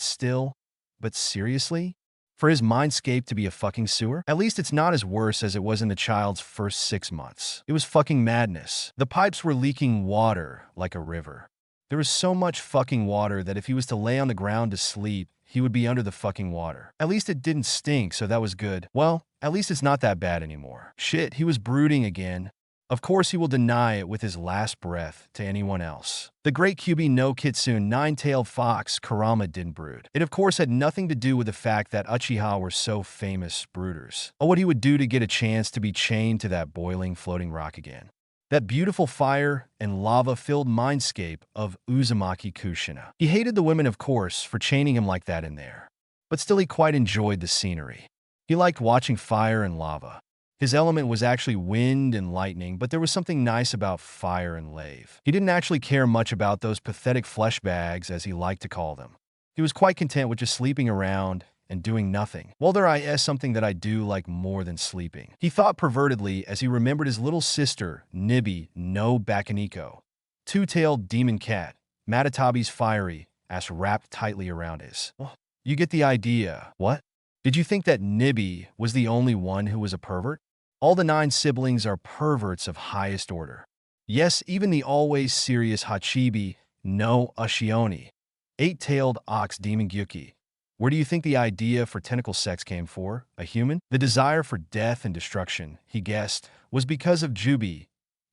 seriously? For his mindscape to be a fucking sewer? At least it's not as worse as it was in the child's first 6 months. It was fucking madness. The pipes were leaking water like a river. There was so much fucking water that if he was to lay on the ground to sleep, he would be under the fucking water. At least it didn't stink, so that was good. Well, at least it's not that bad anymore. Shit, he was brooding again. Of course he will deny it with his last breath to anyone else. The great kyuubi no Kitsune nine-tailed fox Kurama didn't brood. It of course had nothing to do with the fact that Uchiha were so famous brooders, or what he would do to get a chance to be chained to that boiling floating rock again. That beautiful fire and lava-filled mindscape of Uzumaki Kushina. He hated the women, of course, for chaining him like that in there. But still he quite enjoyed the scenery. He liked watching fire and lava. His element was actually wind and lightning, but there was something nice about fire and lave. He didn't actually care much about those pathetic flesh bags, as he liked to call them. He was quite content with just sleeping around and doing nothing. Well, there is something that I do like more than sleeping. He thought pervertedly as he remembered his little sister, Nibi no Bakaniko, two-tailed demon cat, Matatabi's fiery ass wrapped tightly around his. Well, you get the idea. What? Did you think that Nibi was the only one who was a pervert? All the 9 siblings are perverts of highest order. Yes, even the always serious Hachibi no Ashioni, 8-tailed ox demon Gyuki. Where do you think the idea for tentacle sex came for? A human? The desire for death and destruction, he guessed, was because of Jubi,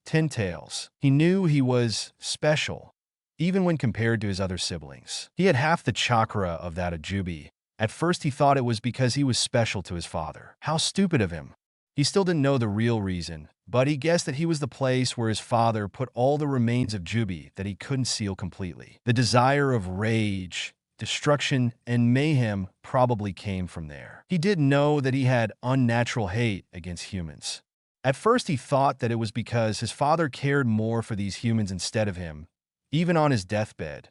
10 tails. He knew he was special, even when compared to his other siblings. He had half the chakra of that of Jubi. At first he thought it was because he was special to his father. How stupid of him. He still didn't know the real reason, but he guessed that he was the place where his father put all the remains of Jubi that he couldn't seal completely. The desire of rage, destruction, and mayhem probably came from there. He did know that he had unnatural hate against humans. At first he thought that it was because his father cared more for these humans instead of him, even on his deathbed.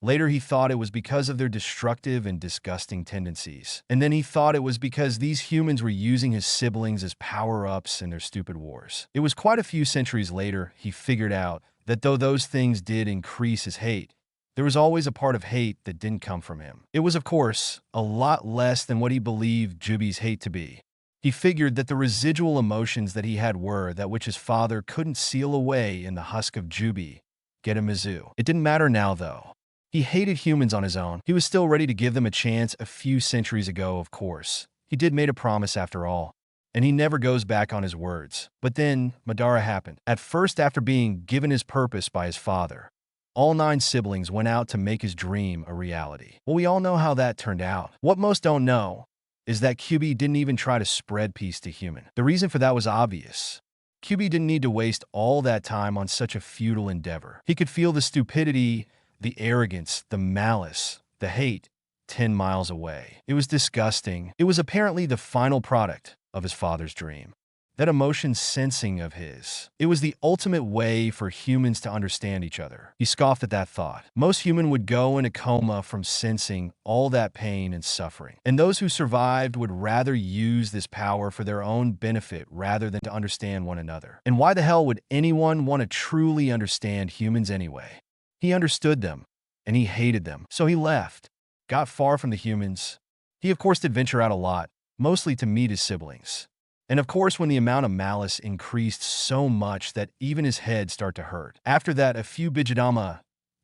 Later he thought it was because of their destructive and disgusting tendencies. And then he thought it was because these humans were using his siblings as power-ups in their stupid wars. It was quite a few centuries later he figured out that though those things did increase his hate, there was always a part of hate that didn't come from him. It was, of course, a lot less than what he believed Jubi's hate to be. He figured that the residual emotions that he had were that which his father couldn't seal away in the husk of Jubi, Getamizu. It didn't matter now, though. He hated humans on his own. He was still ready to give them a chance a few centuries ago, of course. He did made a promise after all, and he never goes back on his words. But then, Madara happened. At first, after being given his purpose by his father, all 9 siblings went out to make his dream a reality. Well, we all know how that turned out. What most don't know is that Kyuubi didn't even try to spread peace to human. The reason for that was obvious. Kyuubi didn't need to waste all that time on such a futile endeavor. He could feel the stupidity, the arrogance, the malice, the hate, 10 miles away. It was disgusting. It was apparently the final product of his father's dream. That emotion sensing of his. It was the ultimate way for humans to understand each other. He scoffed at that thought. Most human would go in a coma from sensing all that pain and suffering. And those who survived would rather use this power for their own benefit rather than to understand one another. And why the hell would anyone want to truly understand humans anyway? He understood them, and he hated them. So he left, got far from the humans. He of course did venture out a lot, mostly to meet his siblings. And of course, when the amount of malice increased so much that even his head started to hurt. After that, a few Bijidama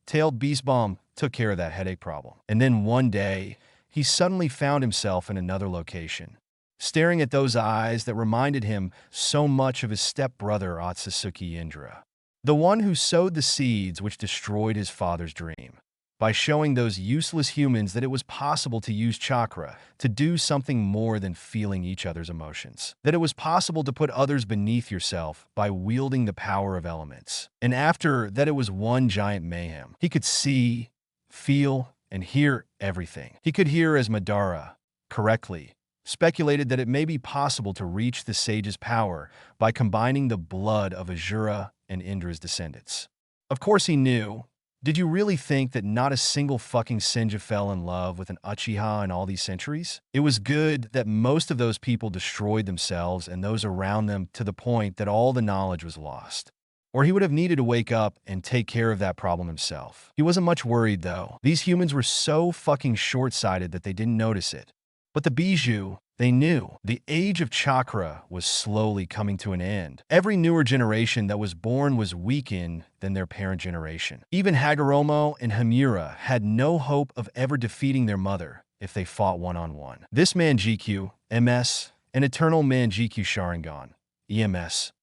tailed beast bomb took care of that headache problem. And then one day, he suddenly found himself in another location, staring at those eyes that reminded him so much of his stepbrother Otsutsuki Indra, the one who sowed the seeds which destroyed his father's dream, by showing those useless humans that it was possible to use chakra to do something more than feeling each other's emotions, that it was possible to put others beneath yourself by wielding the power of elements. And after that, it was one giant mayhem. He could see, feel, and hear everything. He could hear as Madara, correctly, speculated that it may be possible to reach the sage's power by combining the blood of Azura and Indra's descendants. Of course he knew. Did you really think that not a single fucking Senja fell in love with an Uchiha in all these centuries? It was good that most of those people destroyed themselves and those around them to the point that all the knowledge was lost. Or he would have needed to wake up and take care of that problem himself. He wasn't much worried though. These humans were so fucking short-sighted that they didn't notice it. But the Bijou, they knew. The age of chakra was slowly coming to an end. Every newer generation that was born was weakened than their parent generation. Even Hagoromo and Hamura had no hope of ever defeating their mother if they fought one-on-one. This Manjikyu, MS, and Eternal Manjikyu Sharingan, EMS,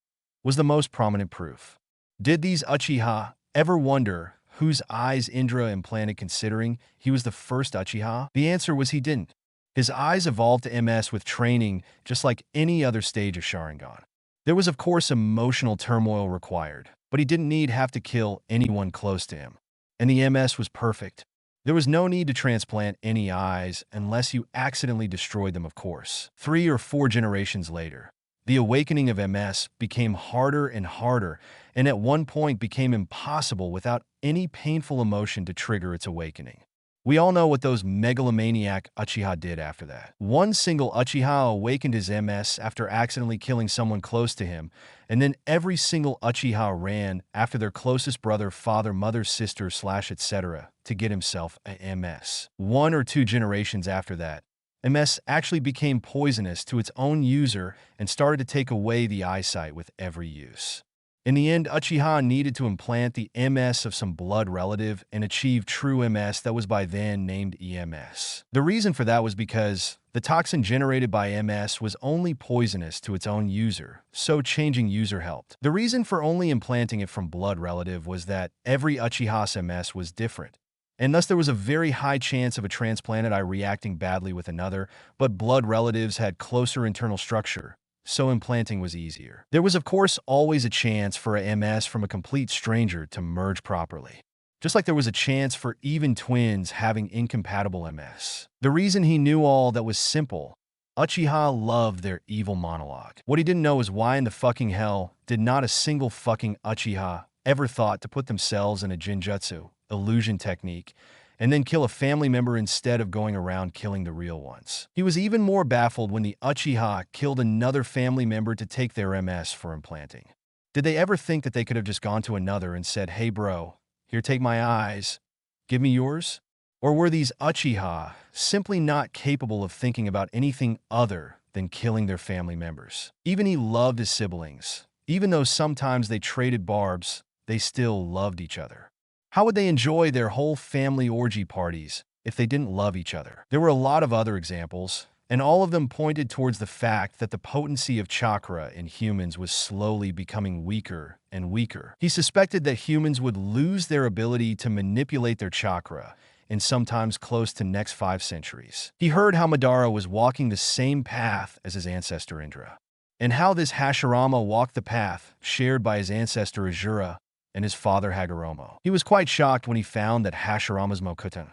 was the most prominent proof. Did these Uchiha ever wonder whose eyes Indra implanted considering he was the first Uchiha? The answer was he didn't. His eyes evolved to MS with training just like any other stage of Sharingan. There was of course emotional turmoil required, but he didn't have to kill anyone close to him. And the MS was perfect. There was no need to transplant any eyes unless you accidentally destroyed them, of course. 3 or 4 generations later, the awakening of MS became harder and harder, and at one point became impossible without any painful emotion to trigger its awakening. We all know what those megalomaniac Uchiha did after that. One single Uchiha awakened his MS after accidentally killing someone close to him, and then every single Uchiha ran after their closest brother, father, mother, sister, etc. to get himself a MS. 1 or 2 generations after that, MS actually became poisonous to its own user and started to take away the eyesight with every use. In the end, Uchiha needed to implant the MS of some blood relative and achieve true MS that was by then named EMS. The reason for that was because the toxin generated by MS was only poisonous to its own user, so changing user helped. The reason for only implanting it from blood relative was that every Uchiha's MS was different, and thus there was a very high chance of a transplanted eye reacting badly with another, but blood relatives had closer internal structure, so implanting was easier. There was of course always a chance for a MS from a complete stranger to merge properly, just like there was a chance for even twins having incompatible MS. The reason he knew all that was simple. Uchiha loved their evil monologue. What he didn't know is why in the fucking hell did not a single fucking Uchiha ever thought to put themselves in a Jinjutsu, illusion technique, and then kill a family member instead of going around killing the real ones. He was even more baffled when the Uchiha killed another family member to take their MS for implanting. Did they ever think that they could have just gone to another and said, "Hey bro, here, take my eyes, give me yours"? Or were these Uchiha simply not capable of thinking about anything other than killing their family members? Even he loved his siblings. Even though sometimes they traded barbs, they still loved each other. How would they enjoy their whole family orgy parties if they didn't love each other? There were a lot of other examples, and all of them pointed towards the fact that the potency of chakra in humans was slowly becoming weaker and weaker. He suspected that humans would lose their ability to manipulate their chakra in sometimes close to next 5 centuries. He heard how Madara was walking the same path as his ancestor Indra, and how this Hashirama walked the path shared by his ancestor Azura and his father Hagoromo. He was quite shocked when he found that Hashirama's Mokuta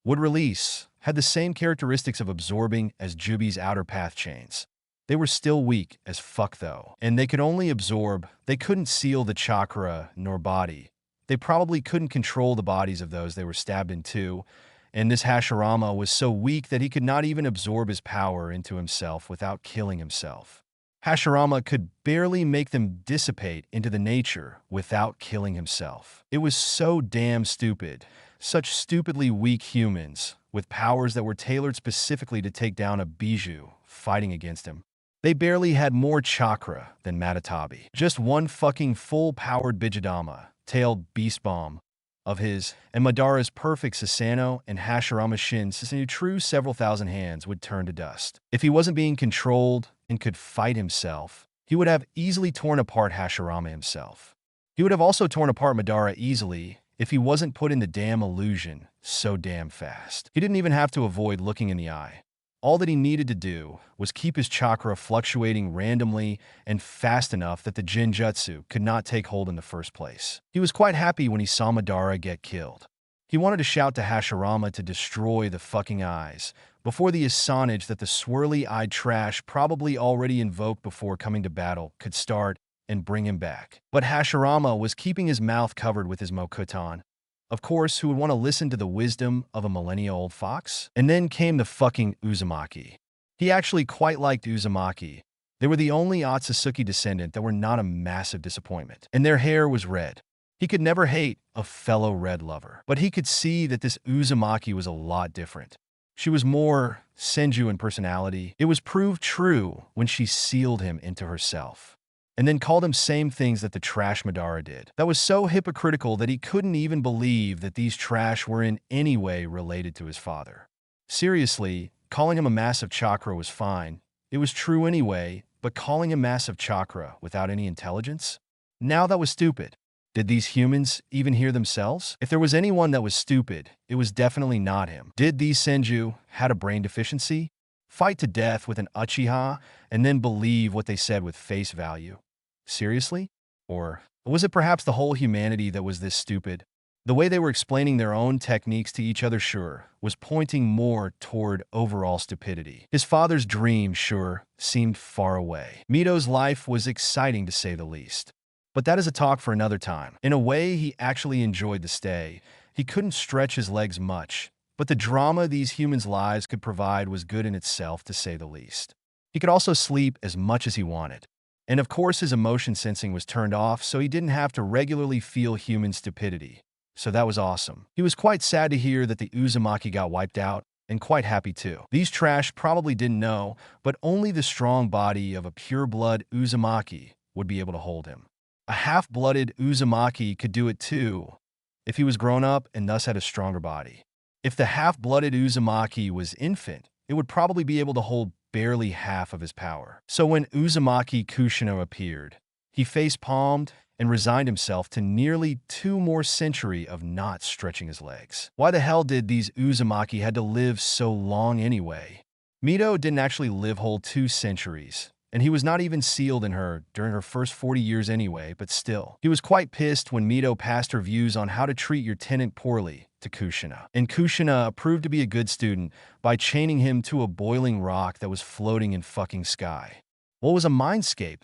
would release had the same characteristics of absorbing as kyuubi's outer path chains. They were still weak as fuck though, and they could only absorb. They couldn't seal the chakra nor body. They probably couldn't control the bodies of those they were stabbed into, and this Hashirama was so weak that he could not even absorb his power into himself without killing himself. Hashirama could barely make them dissipate into the nature without killing himself. It was so damn stupid. Such stupidly weak humans, with powers that were tailored specifically to take down a Bijou fighting against him. They barely had more chakra than Matatabi. Just one fucking full-powered Bijidama, tailed beast bomb of his, and Madara's perfect Susanoo and Hashirama's Shin Susanoo true several thousand hands would turn to dust. If he wasn't being controlled and could fight himself, he would have easily torn apart Hashirama himself. He would have also torn apart Madara easily if he wasn't put in the damn illusion so damn fast. He didn't even have to avoid looking in the eye. All that he needed to do was keep his chakra fluctuating randomly and fast enough that the Jinjutsu could not take hold in the first place. He was quite happy when he saw Madara get killed. He wanted to shout to Hashirama to destroy the fucking eyes before the assanage that the swirly-eyed trash probably already invoked before coming to battle could start and bring him back. But Hashirama was keeping his mouth covered with his Mokuton. Of course, who would want to listen to the wisdom of a millennial-old fox? And then came the fucking Uzumaki. He actually quite liked Uzumaki. They were the only Otsutsuki descendant that were not a massive disappointment. And their hair was red. He could never hate a fellow red lover. But he could see that this Uzumaki was a lot different. She was more senju in personality. It was proved true when she sealed him into herself, and then called him same things that the trash Madara did. That was so hypocritical that he couldn't even believe that these trash were in any way related to his father. Seriously, calling him a massive chakra was fine. It was true anyway, but calling him massive chakra without any intelligence? Now that was stupid. Did these humans even hear themselves? If there was anyone that was stupid, it was definitely not him. Did these senju had a brain deficiency? Fight to death with an Uchiha and then believe what they said with face value? Seriously? Or was it perhaps the whole humanity that was this stupid? The way they were explaining their own techniques to each other, sure, was pointing more toward overall stupidity. His father's dream, sure, seemed far away. Mito's life was exciting to say the least. But that is a talk for another time. In a way, he actually enjoyed the stay. He couldn't stretch his legs much, but the drama these humans' lives could provide was good in itself, to say the least. He could also sleep as much as he wanted. And of course, his emotion sensing was turned off, so he didn't have to regularly feel human stupidity. So that was awesome. He was quite sad to hear that the Uzumaki got wiped out, and quite happy too. These trash probably didn't know, but only the strong body of a pure-blood Uzumaki would be able to hold him. A half-blooded Uzumaki could do it too, if he was grown up and thus had a stronger body. If the half-blooded Uzumaki was infant, it would probably be able to hold barely half of his power. So when Uzumaki Kushina appeared, he face-palmed and resigned himself to nearly 2 more centuries of not stretching his legs. Why the hell did these Uzumaki had to live so long anyway? Mito didn't actually live whole 2 centuries. And he was not even sealed in her during her first 40 years anyway, but still. He was quite pissed when Mito passed her views on how to treat your tenant poorly to Kushina. And Kushina proved to be a good student by chaining him to a boiling rock that was floating in fucking sky. What was a mindscape?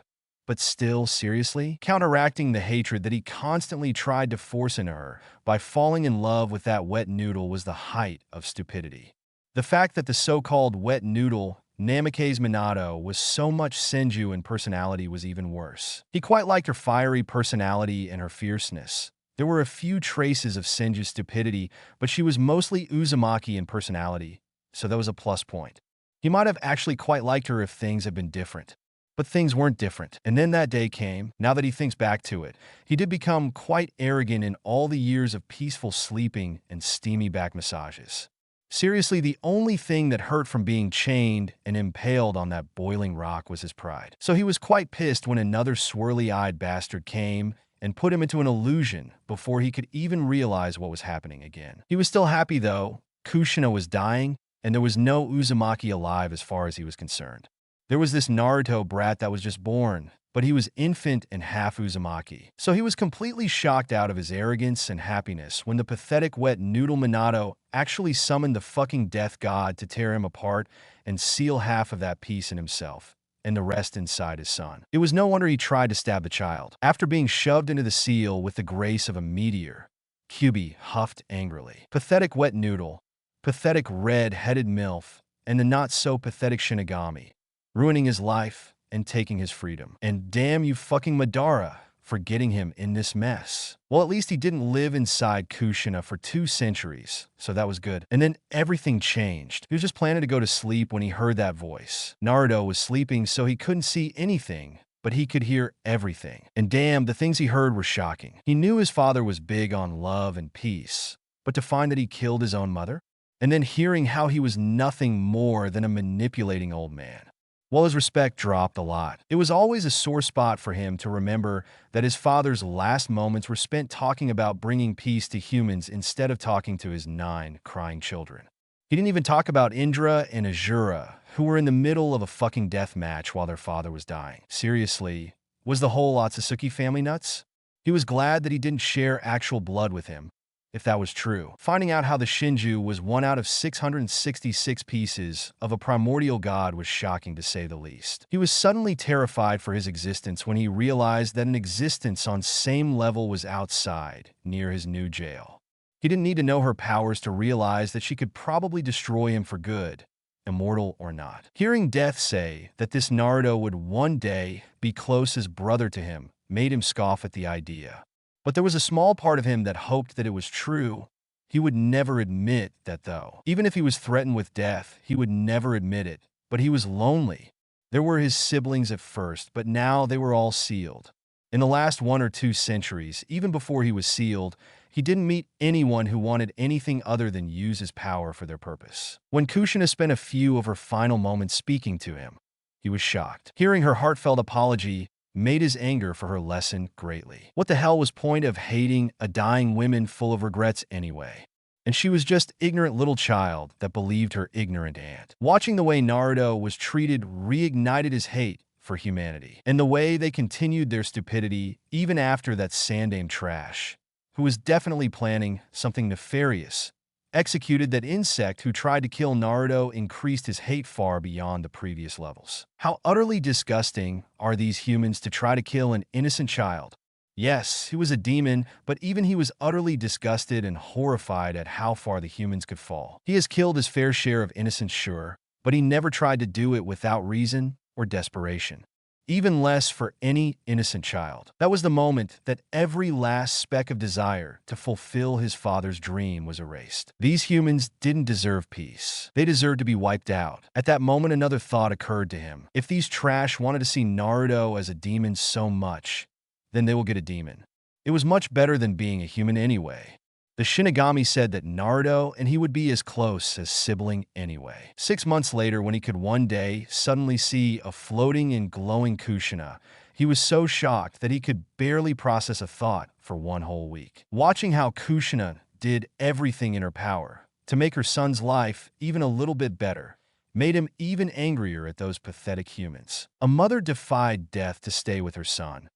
But still, seriously? Counteracting the hatred that he constantly tried to force into her by falling in love with that wet noodle was the height of stupidity. The fact that the so-called wet noodle Namikaze Minato was so much senju in personality was even worse. He quite liked her fiery personality and her fierceness. There were a few traces of senju's stupidity, but she was mostly Uzumaki in personality, so that was a plus point. He might have actually quite liked her if things had been different. But things weren't different. And then that day came. Now that he thinks back to it, he did become quite arrogant in all the years of peaceful sleeping and steamy back massages. Seriously, the only thing that hurt from being chained and impaled on that boiling rock was his pride. So he was quite pissed when another swirly-eyed bastard came and put him into an illusion before he could even realize what was happening again. He was still happy, though. Kushina was dying, and there was no Uzumaki alive as far as he was concerned. There was this Naruto brat that was just born, but he was infant and half Uzumaki. So he was completely shocked out of his arrogance and happiness when the pathetic wet noodle Minato actually summoned the fucking death god to tear him apart and seal half of that piece in himself and the rest inside his son. It was no wonder he tried to stab the child. After being shoved into the seal with the grace of a meteor, Kyuubi huffed angrily. Pathetic wet noodle, pathetic red-headed MILF, and the not-so-pathetic Shinigami, ruining his life and taking his freedom. And damn you fucking Madara for getting him in this mess. Well, at least he didn't live inside Kushina for 2 centuries, so that was good. And then everything changed. He was just planning to go to sleep when he heard that voice. Naruto was sleeping, so he couldn't see anything, but he could hear everything. And damn, the things he heard were shocking. He knew his father was big on love and peace, but to find that he killed his own mother? And then hearing how he was nothing more than a manipulating old man. Well, his respect dropped a lot. It was always a sore spot for him to remember that his father's last moments were spent talking about bringing peace to humans instead of talking to his 9 crying children. He didn't even talk about Indra and Azura, who were in the middle of a fucking death match while their father was dying. Seriously, was the whole Otsutsuki family nuts? He was glad that he didn't share actual blood with him, if that was true. Finding out how the Shinju was 1 out of 666 pieces of a primordial god was shocking to say the least. He was suddenly terrified for his existence when he realized that an existence on same level was outside, near his new jail. He didn't need to know her powers to realize that she could probably destroy him for good, immortal or not. Hearing Death say that this Naruto would one day be close as brother to him made him scoff at the idea. But there was a small part of him that hoped that it was true. He would never admit that, though. Even if he was threatened with death, he would never admit it. But he was lonely. There were his siblings at first, but now they were all sealed. In the last 1 or 2 centuries, even before he was sealed, he didn't meet anyone who wanted anything other than use his power for their purpose. When Kushina spent a few of her final moments speaking to him, he was shocked. Hearing her heartfelt apology made his anger for her lessen greatly. What the hell was point of hating a dying woman full of regrets anyway? And she was just ignorant little child that believed her ignorant aunt. Watching the way Naruto was treated reignited his hate for humanity, and the way they continued their stupidity even after that Sandaime trash, who was definitely planning something nefarious, executed that insect who tried to kill Naruto increased his hate far beyond the previous levels. How utterly disgusting are these humans to try to kill an innocent child? Yes, he was a demon, but even he was utterly disgusted and horrified at how far the humans could fall. He has killed his fair share of innocents, sure, but he never tried to do it without reason or desperation. Even less for any innocent child. That was the moment that every last speck of desire to fulfill his father's dream was erased. These humans didn't deserve peace. They deserved to be wiped out. At that moment, another thought occurred to him. If these trash wanted to see Naruto as a demon so much, then they will get a demon. It was much better than being a human anyway. The Shinigami said that Naruto and he would be as close as sibling anyway. 6 months later, when he could one day suddenly see a floating and glowing Kushina, he was so shocked that he could barely process a thought for 1 whole week. Watching how Kushina did everything in her power to make her son's life even a little bit better made him even angrier at those pathetic humans. A mother defied death to stay with her son,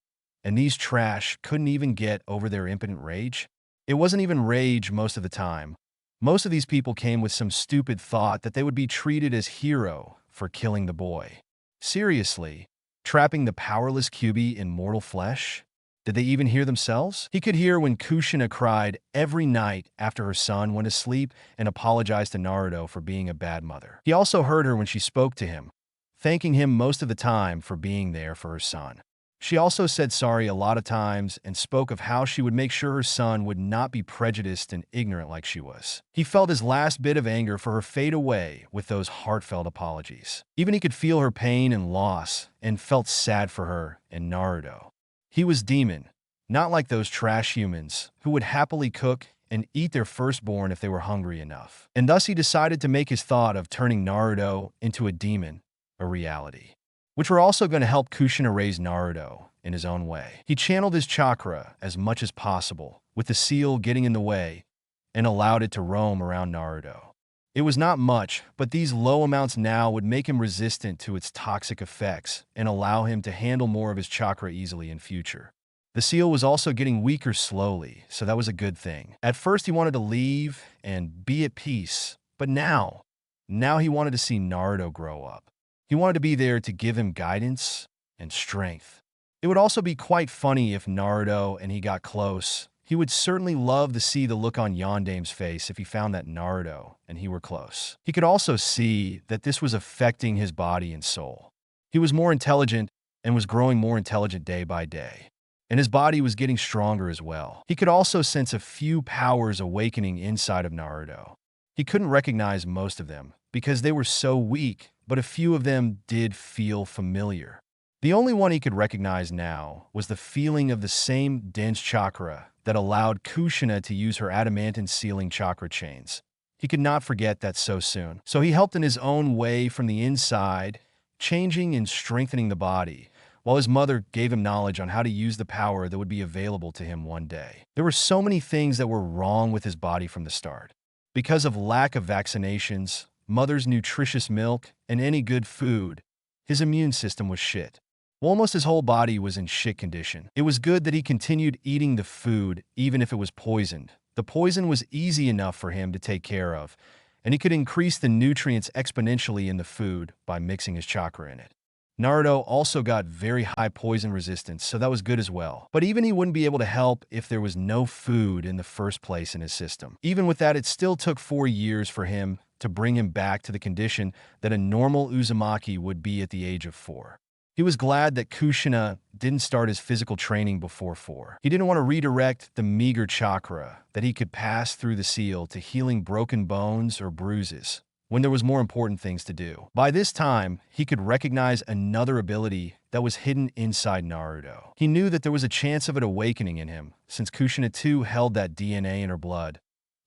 and these trash couldn't even get over their impotent rage. It wasn't even rage most of the time. Most of these people came with some stupid thought that they would be treated as hero for killing the boy. Seriously, trapping the powerless kyuubi in mortal flesh? Did they even hear themselves? He could hear when Kushina cried every night after her son went to sleep and apologized to Naruto for being a bad mother. He also heard her when she spoke to him, thanking him most of the time for being there for her son. She also said sorry a lot of times and spoke of how she would make sure her son would not be prejudiced and ignorant like she was. He felt his last bit of anger for her fade away with those heartfelt apologies. Even he could feel her pain and loss and felt sad for her and Naruto. He was demon, not like those trash humans who would happily cook and eat their firstborn if they were hungry enough. And thus he decided to make his thought of turning Naruto into a demon a reality, which were also going to help Kushina raise Naruto in his own way. He channeled his chakra as much as possible, with the seal getting in the way, and allowed it to roam around Naruto. It was not much, but these low amounts now would make him resistant to its toxic effects and allow him to handle more of his chakra easily in future. The seal was also getting weaker slowly, so that was a good thing. At first he wanted to leave and be at peace, but now he wanted to see Naruto grow up. He wanted to be there to give him guidance and strength. It would also be quite funny if Naruto and he got close. He would certainly love to see the look on Yondame's face if he found that Naruto and he were close. He could also see that this was affecting his body and soul. He was more intelligent and was growing more intelligent day by day. And his body was getting stronger as well. He could also sense a few powers awakening inside of Naruto. He couldn't recognize most of them because they were so weak, but a few of them did feel familiar. The only one he could recognize now was the feeling of the same dense chakra that allowed Kushina to use her adamantine sealing chakra chains. He could not forget that so soon. So he helped in his own way from the inside, changing and strengthening the body, while his mother gave him knowledge on how to use the power that would be available to him one day. There were so many things that were wrong with his body from the start. Because of lack of vaccinations, mother's nutritious milk, and any good food, his immune system was shit. Almost his whole body was in shit condition. It was good that he continued eating the food even if it was poisoned. The poison was easy enough for him to take care of, and he could increase the nutrients exponentially in the food by mixing his chakra in it. Naruto also got very high poison resistance, so that was good as well. But even he wouldn't be able to help if there was no food in the first place in his system. Even with that, it still took 4 years for him to bring him back to the condition that a normal Uzumaki would be at the age of 4. He was glad that Kushina didn't start his physical training before 4. He didn't want to redirect the meager chakra that he could pass through the seal to healing broken bones or bruises, when there was more important things to do. By this time, he could recognize another ability that was hidden inside Naruto. He knew that there was a chance of it awakening in him, since Kushina too held that DNA in her blood.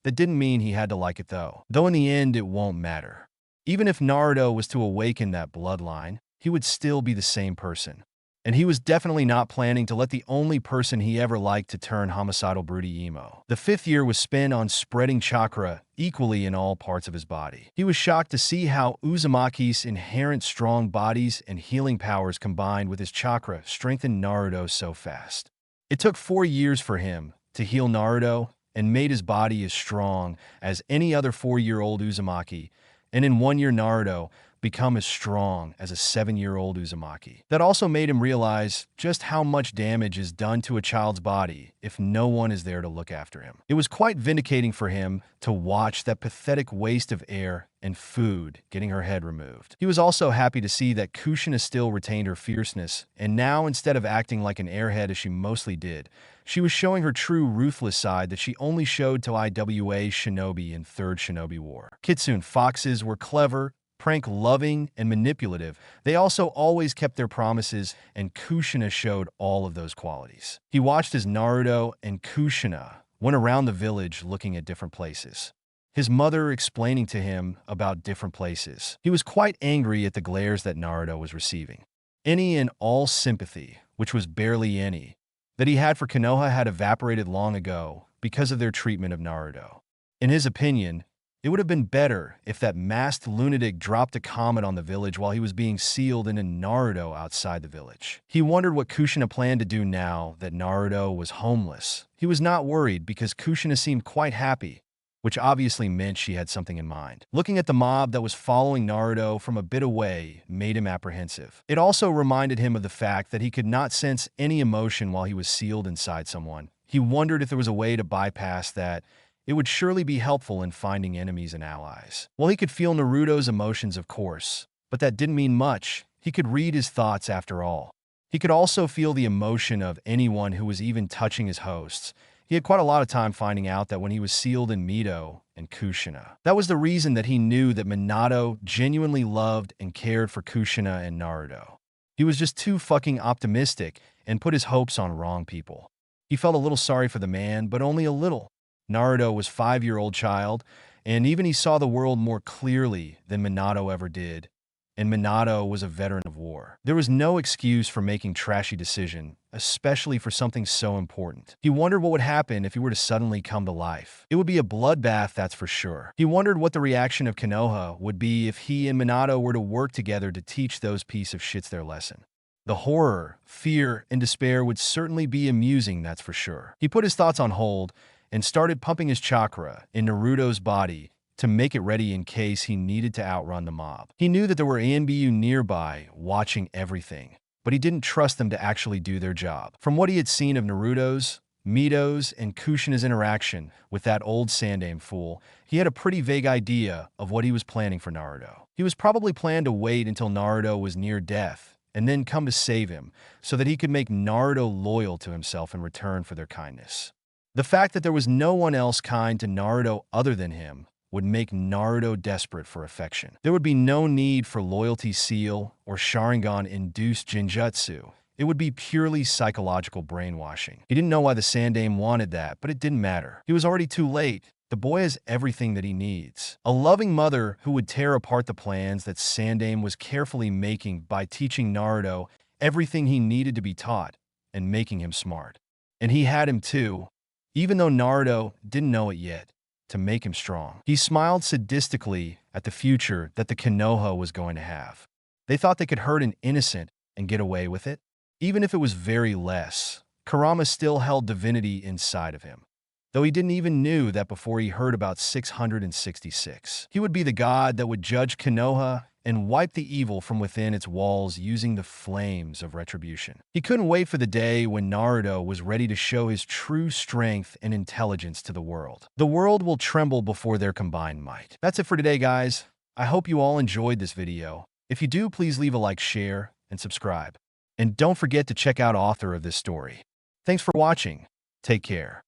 That didn't mean he had to like it though in the end it won't matter. Even if Naruto was to awaken that bloodline, he would still be the same person. And he was definitely not planning to let the only person he ever liked to turn homicidal broody emo. The 5th year was spent on spreading chakra equally in all parts of his body. He was shocked to see how Uzumaki's inherent strong bodies and healing powers combined with his chakra strengthened Naruto so fast. It took 4 years for him to heal Naruto and made his body as strong as any other 4-year-old Uzumaki, and in 1 year Naruto become as strong as a 7-year-old Uzumaki. That also made him realize just how much damage is done to a child's body if no one is there to look after him. It was quite vindicating for him to watch that pathetic waste of air and food getting her head removed. He was also happy to see that Kushina still retained her fierceness, and now instead of acting like an airhead as she mostly did, she was showing her true ruthless side that she only showed to IWA Shinobi in 3rd Shinobi War. Kitsune foxes were clever, prank-loving, and manipulative. They also always kept their promises, and Kushina showed all of those qualities. He watched as Naruto and Kushina went around the village looking at different places, his mother explaining to him about different places. He was quite angry at the glares that Naruto was receiving. Any and all sympathy, which was barely any, that he had for Konoha had evaporated long ago because of their treatment of Naruto. In his opinion, it would have been better if that masked lunatic dropped a comet on the village while he was being sealed into Naruto outside the village. He wondered what Kushina planned to do now that Naruto was homeless. He was not worried because Kushina seemed quite happy, which obviously meant she had something in mind. Looking at the mob that was following Naruto from a bit away made him apprehensive. It also reminded him of the fact that he could not sense any emotion while he was sealed inside someone. He wondered if there was a way to bypass that. It would surely be helpful in finding enemies and allies. Well, he could feel Naruto's emotions, of course, but that didn't mean much. He could read his thoughts after all. He could also feel the emotion of anyone who was even touching his hosts. He had quite a lot of time finding out that when he was sealed in Mito and Kushina. That was the reason that he knew that Minato genuinely loved and cared for Kushina and Naruto. He was just too fucking optimistic and put his hopes on wrong people. He felt a little sorry for the man, but only a little. Naruto was a 5-year-old child, and even he saw the world more clearly than Minato ever did. and Minato was a veteran of war. There was no excuse for making trashy decisions, especially for something so important. He wondered what would happen if he were to suddenly come to life. It would be a bloodbath, that's for sure. He wondered what the reaction of Konoha would be if he and Minato were to work together to teach those piece of shits their lesson. The horror, fear, and despair would certainly be amusing, that's for sure. He put his thoughts on hold and started pumping his chakra in Naruto's body to make it ready in case he needed to outrun the mob. He knew that there were Anbu nearby watching everything, but he didn't trust them to actually do their job. From what he had seen of Naruto's, Mito's, and Kushina's interaction with that old Sandaime fool, he had a pretty vague idea of what he was planning for Naruto. He was probably planned to wait until Naruto was near death and then come to save him so that he could make Naruto loyal to himself in return for their kindness. The fact that there was no one else kind to Naruto other than him would make Naruto desperate for affection. There would be no need for loyalty seal or Sharingan-induced Jinjutsu. It would be purely psychological brainwashing. He didn't know why the Sandaime wanted that, but it didn't matter. He was already too late. The boy has everything that he needs. A loving mother who would tear apart the plans that Sandaime was carefully making by teaching Naruto everything he needed to be taught and making him smart. And he had him too, even though Naruto didn't know it yet, to make him strong. He smiled sadistically at the future that the Konoha was going to have. They thought they could hurt an innocent and get away with it. Even if it was very less, Kurama still held divinity inside of him, though he didn't even knew that before he heard about 666. He would be the god that would judge Konoha and wipe the evil from within its walls using the flames of retribution. He couldn't wait for the day when Naruto was ready to show his true strength and intelligence to the world. The world will tremble before their combined might. That's it for today, guys. I hope you all enjoyed this video. If you do, please leave a like, share, and subscribe. And don't forget to check out author of this story. Thanks for watching. Take care.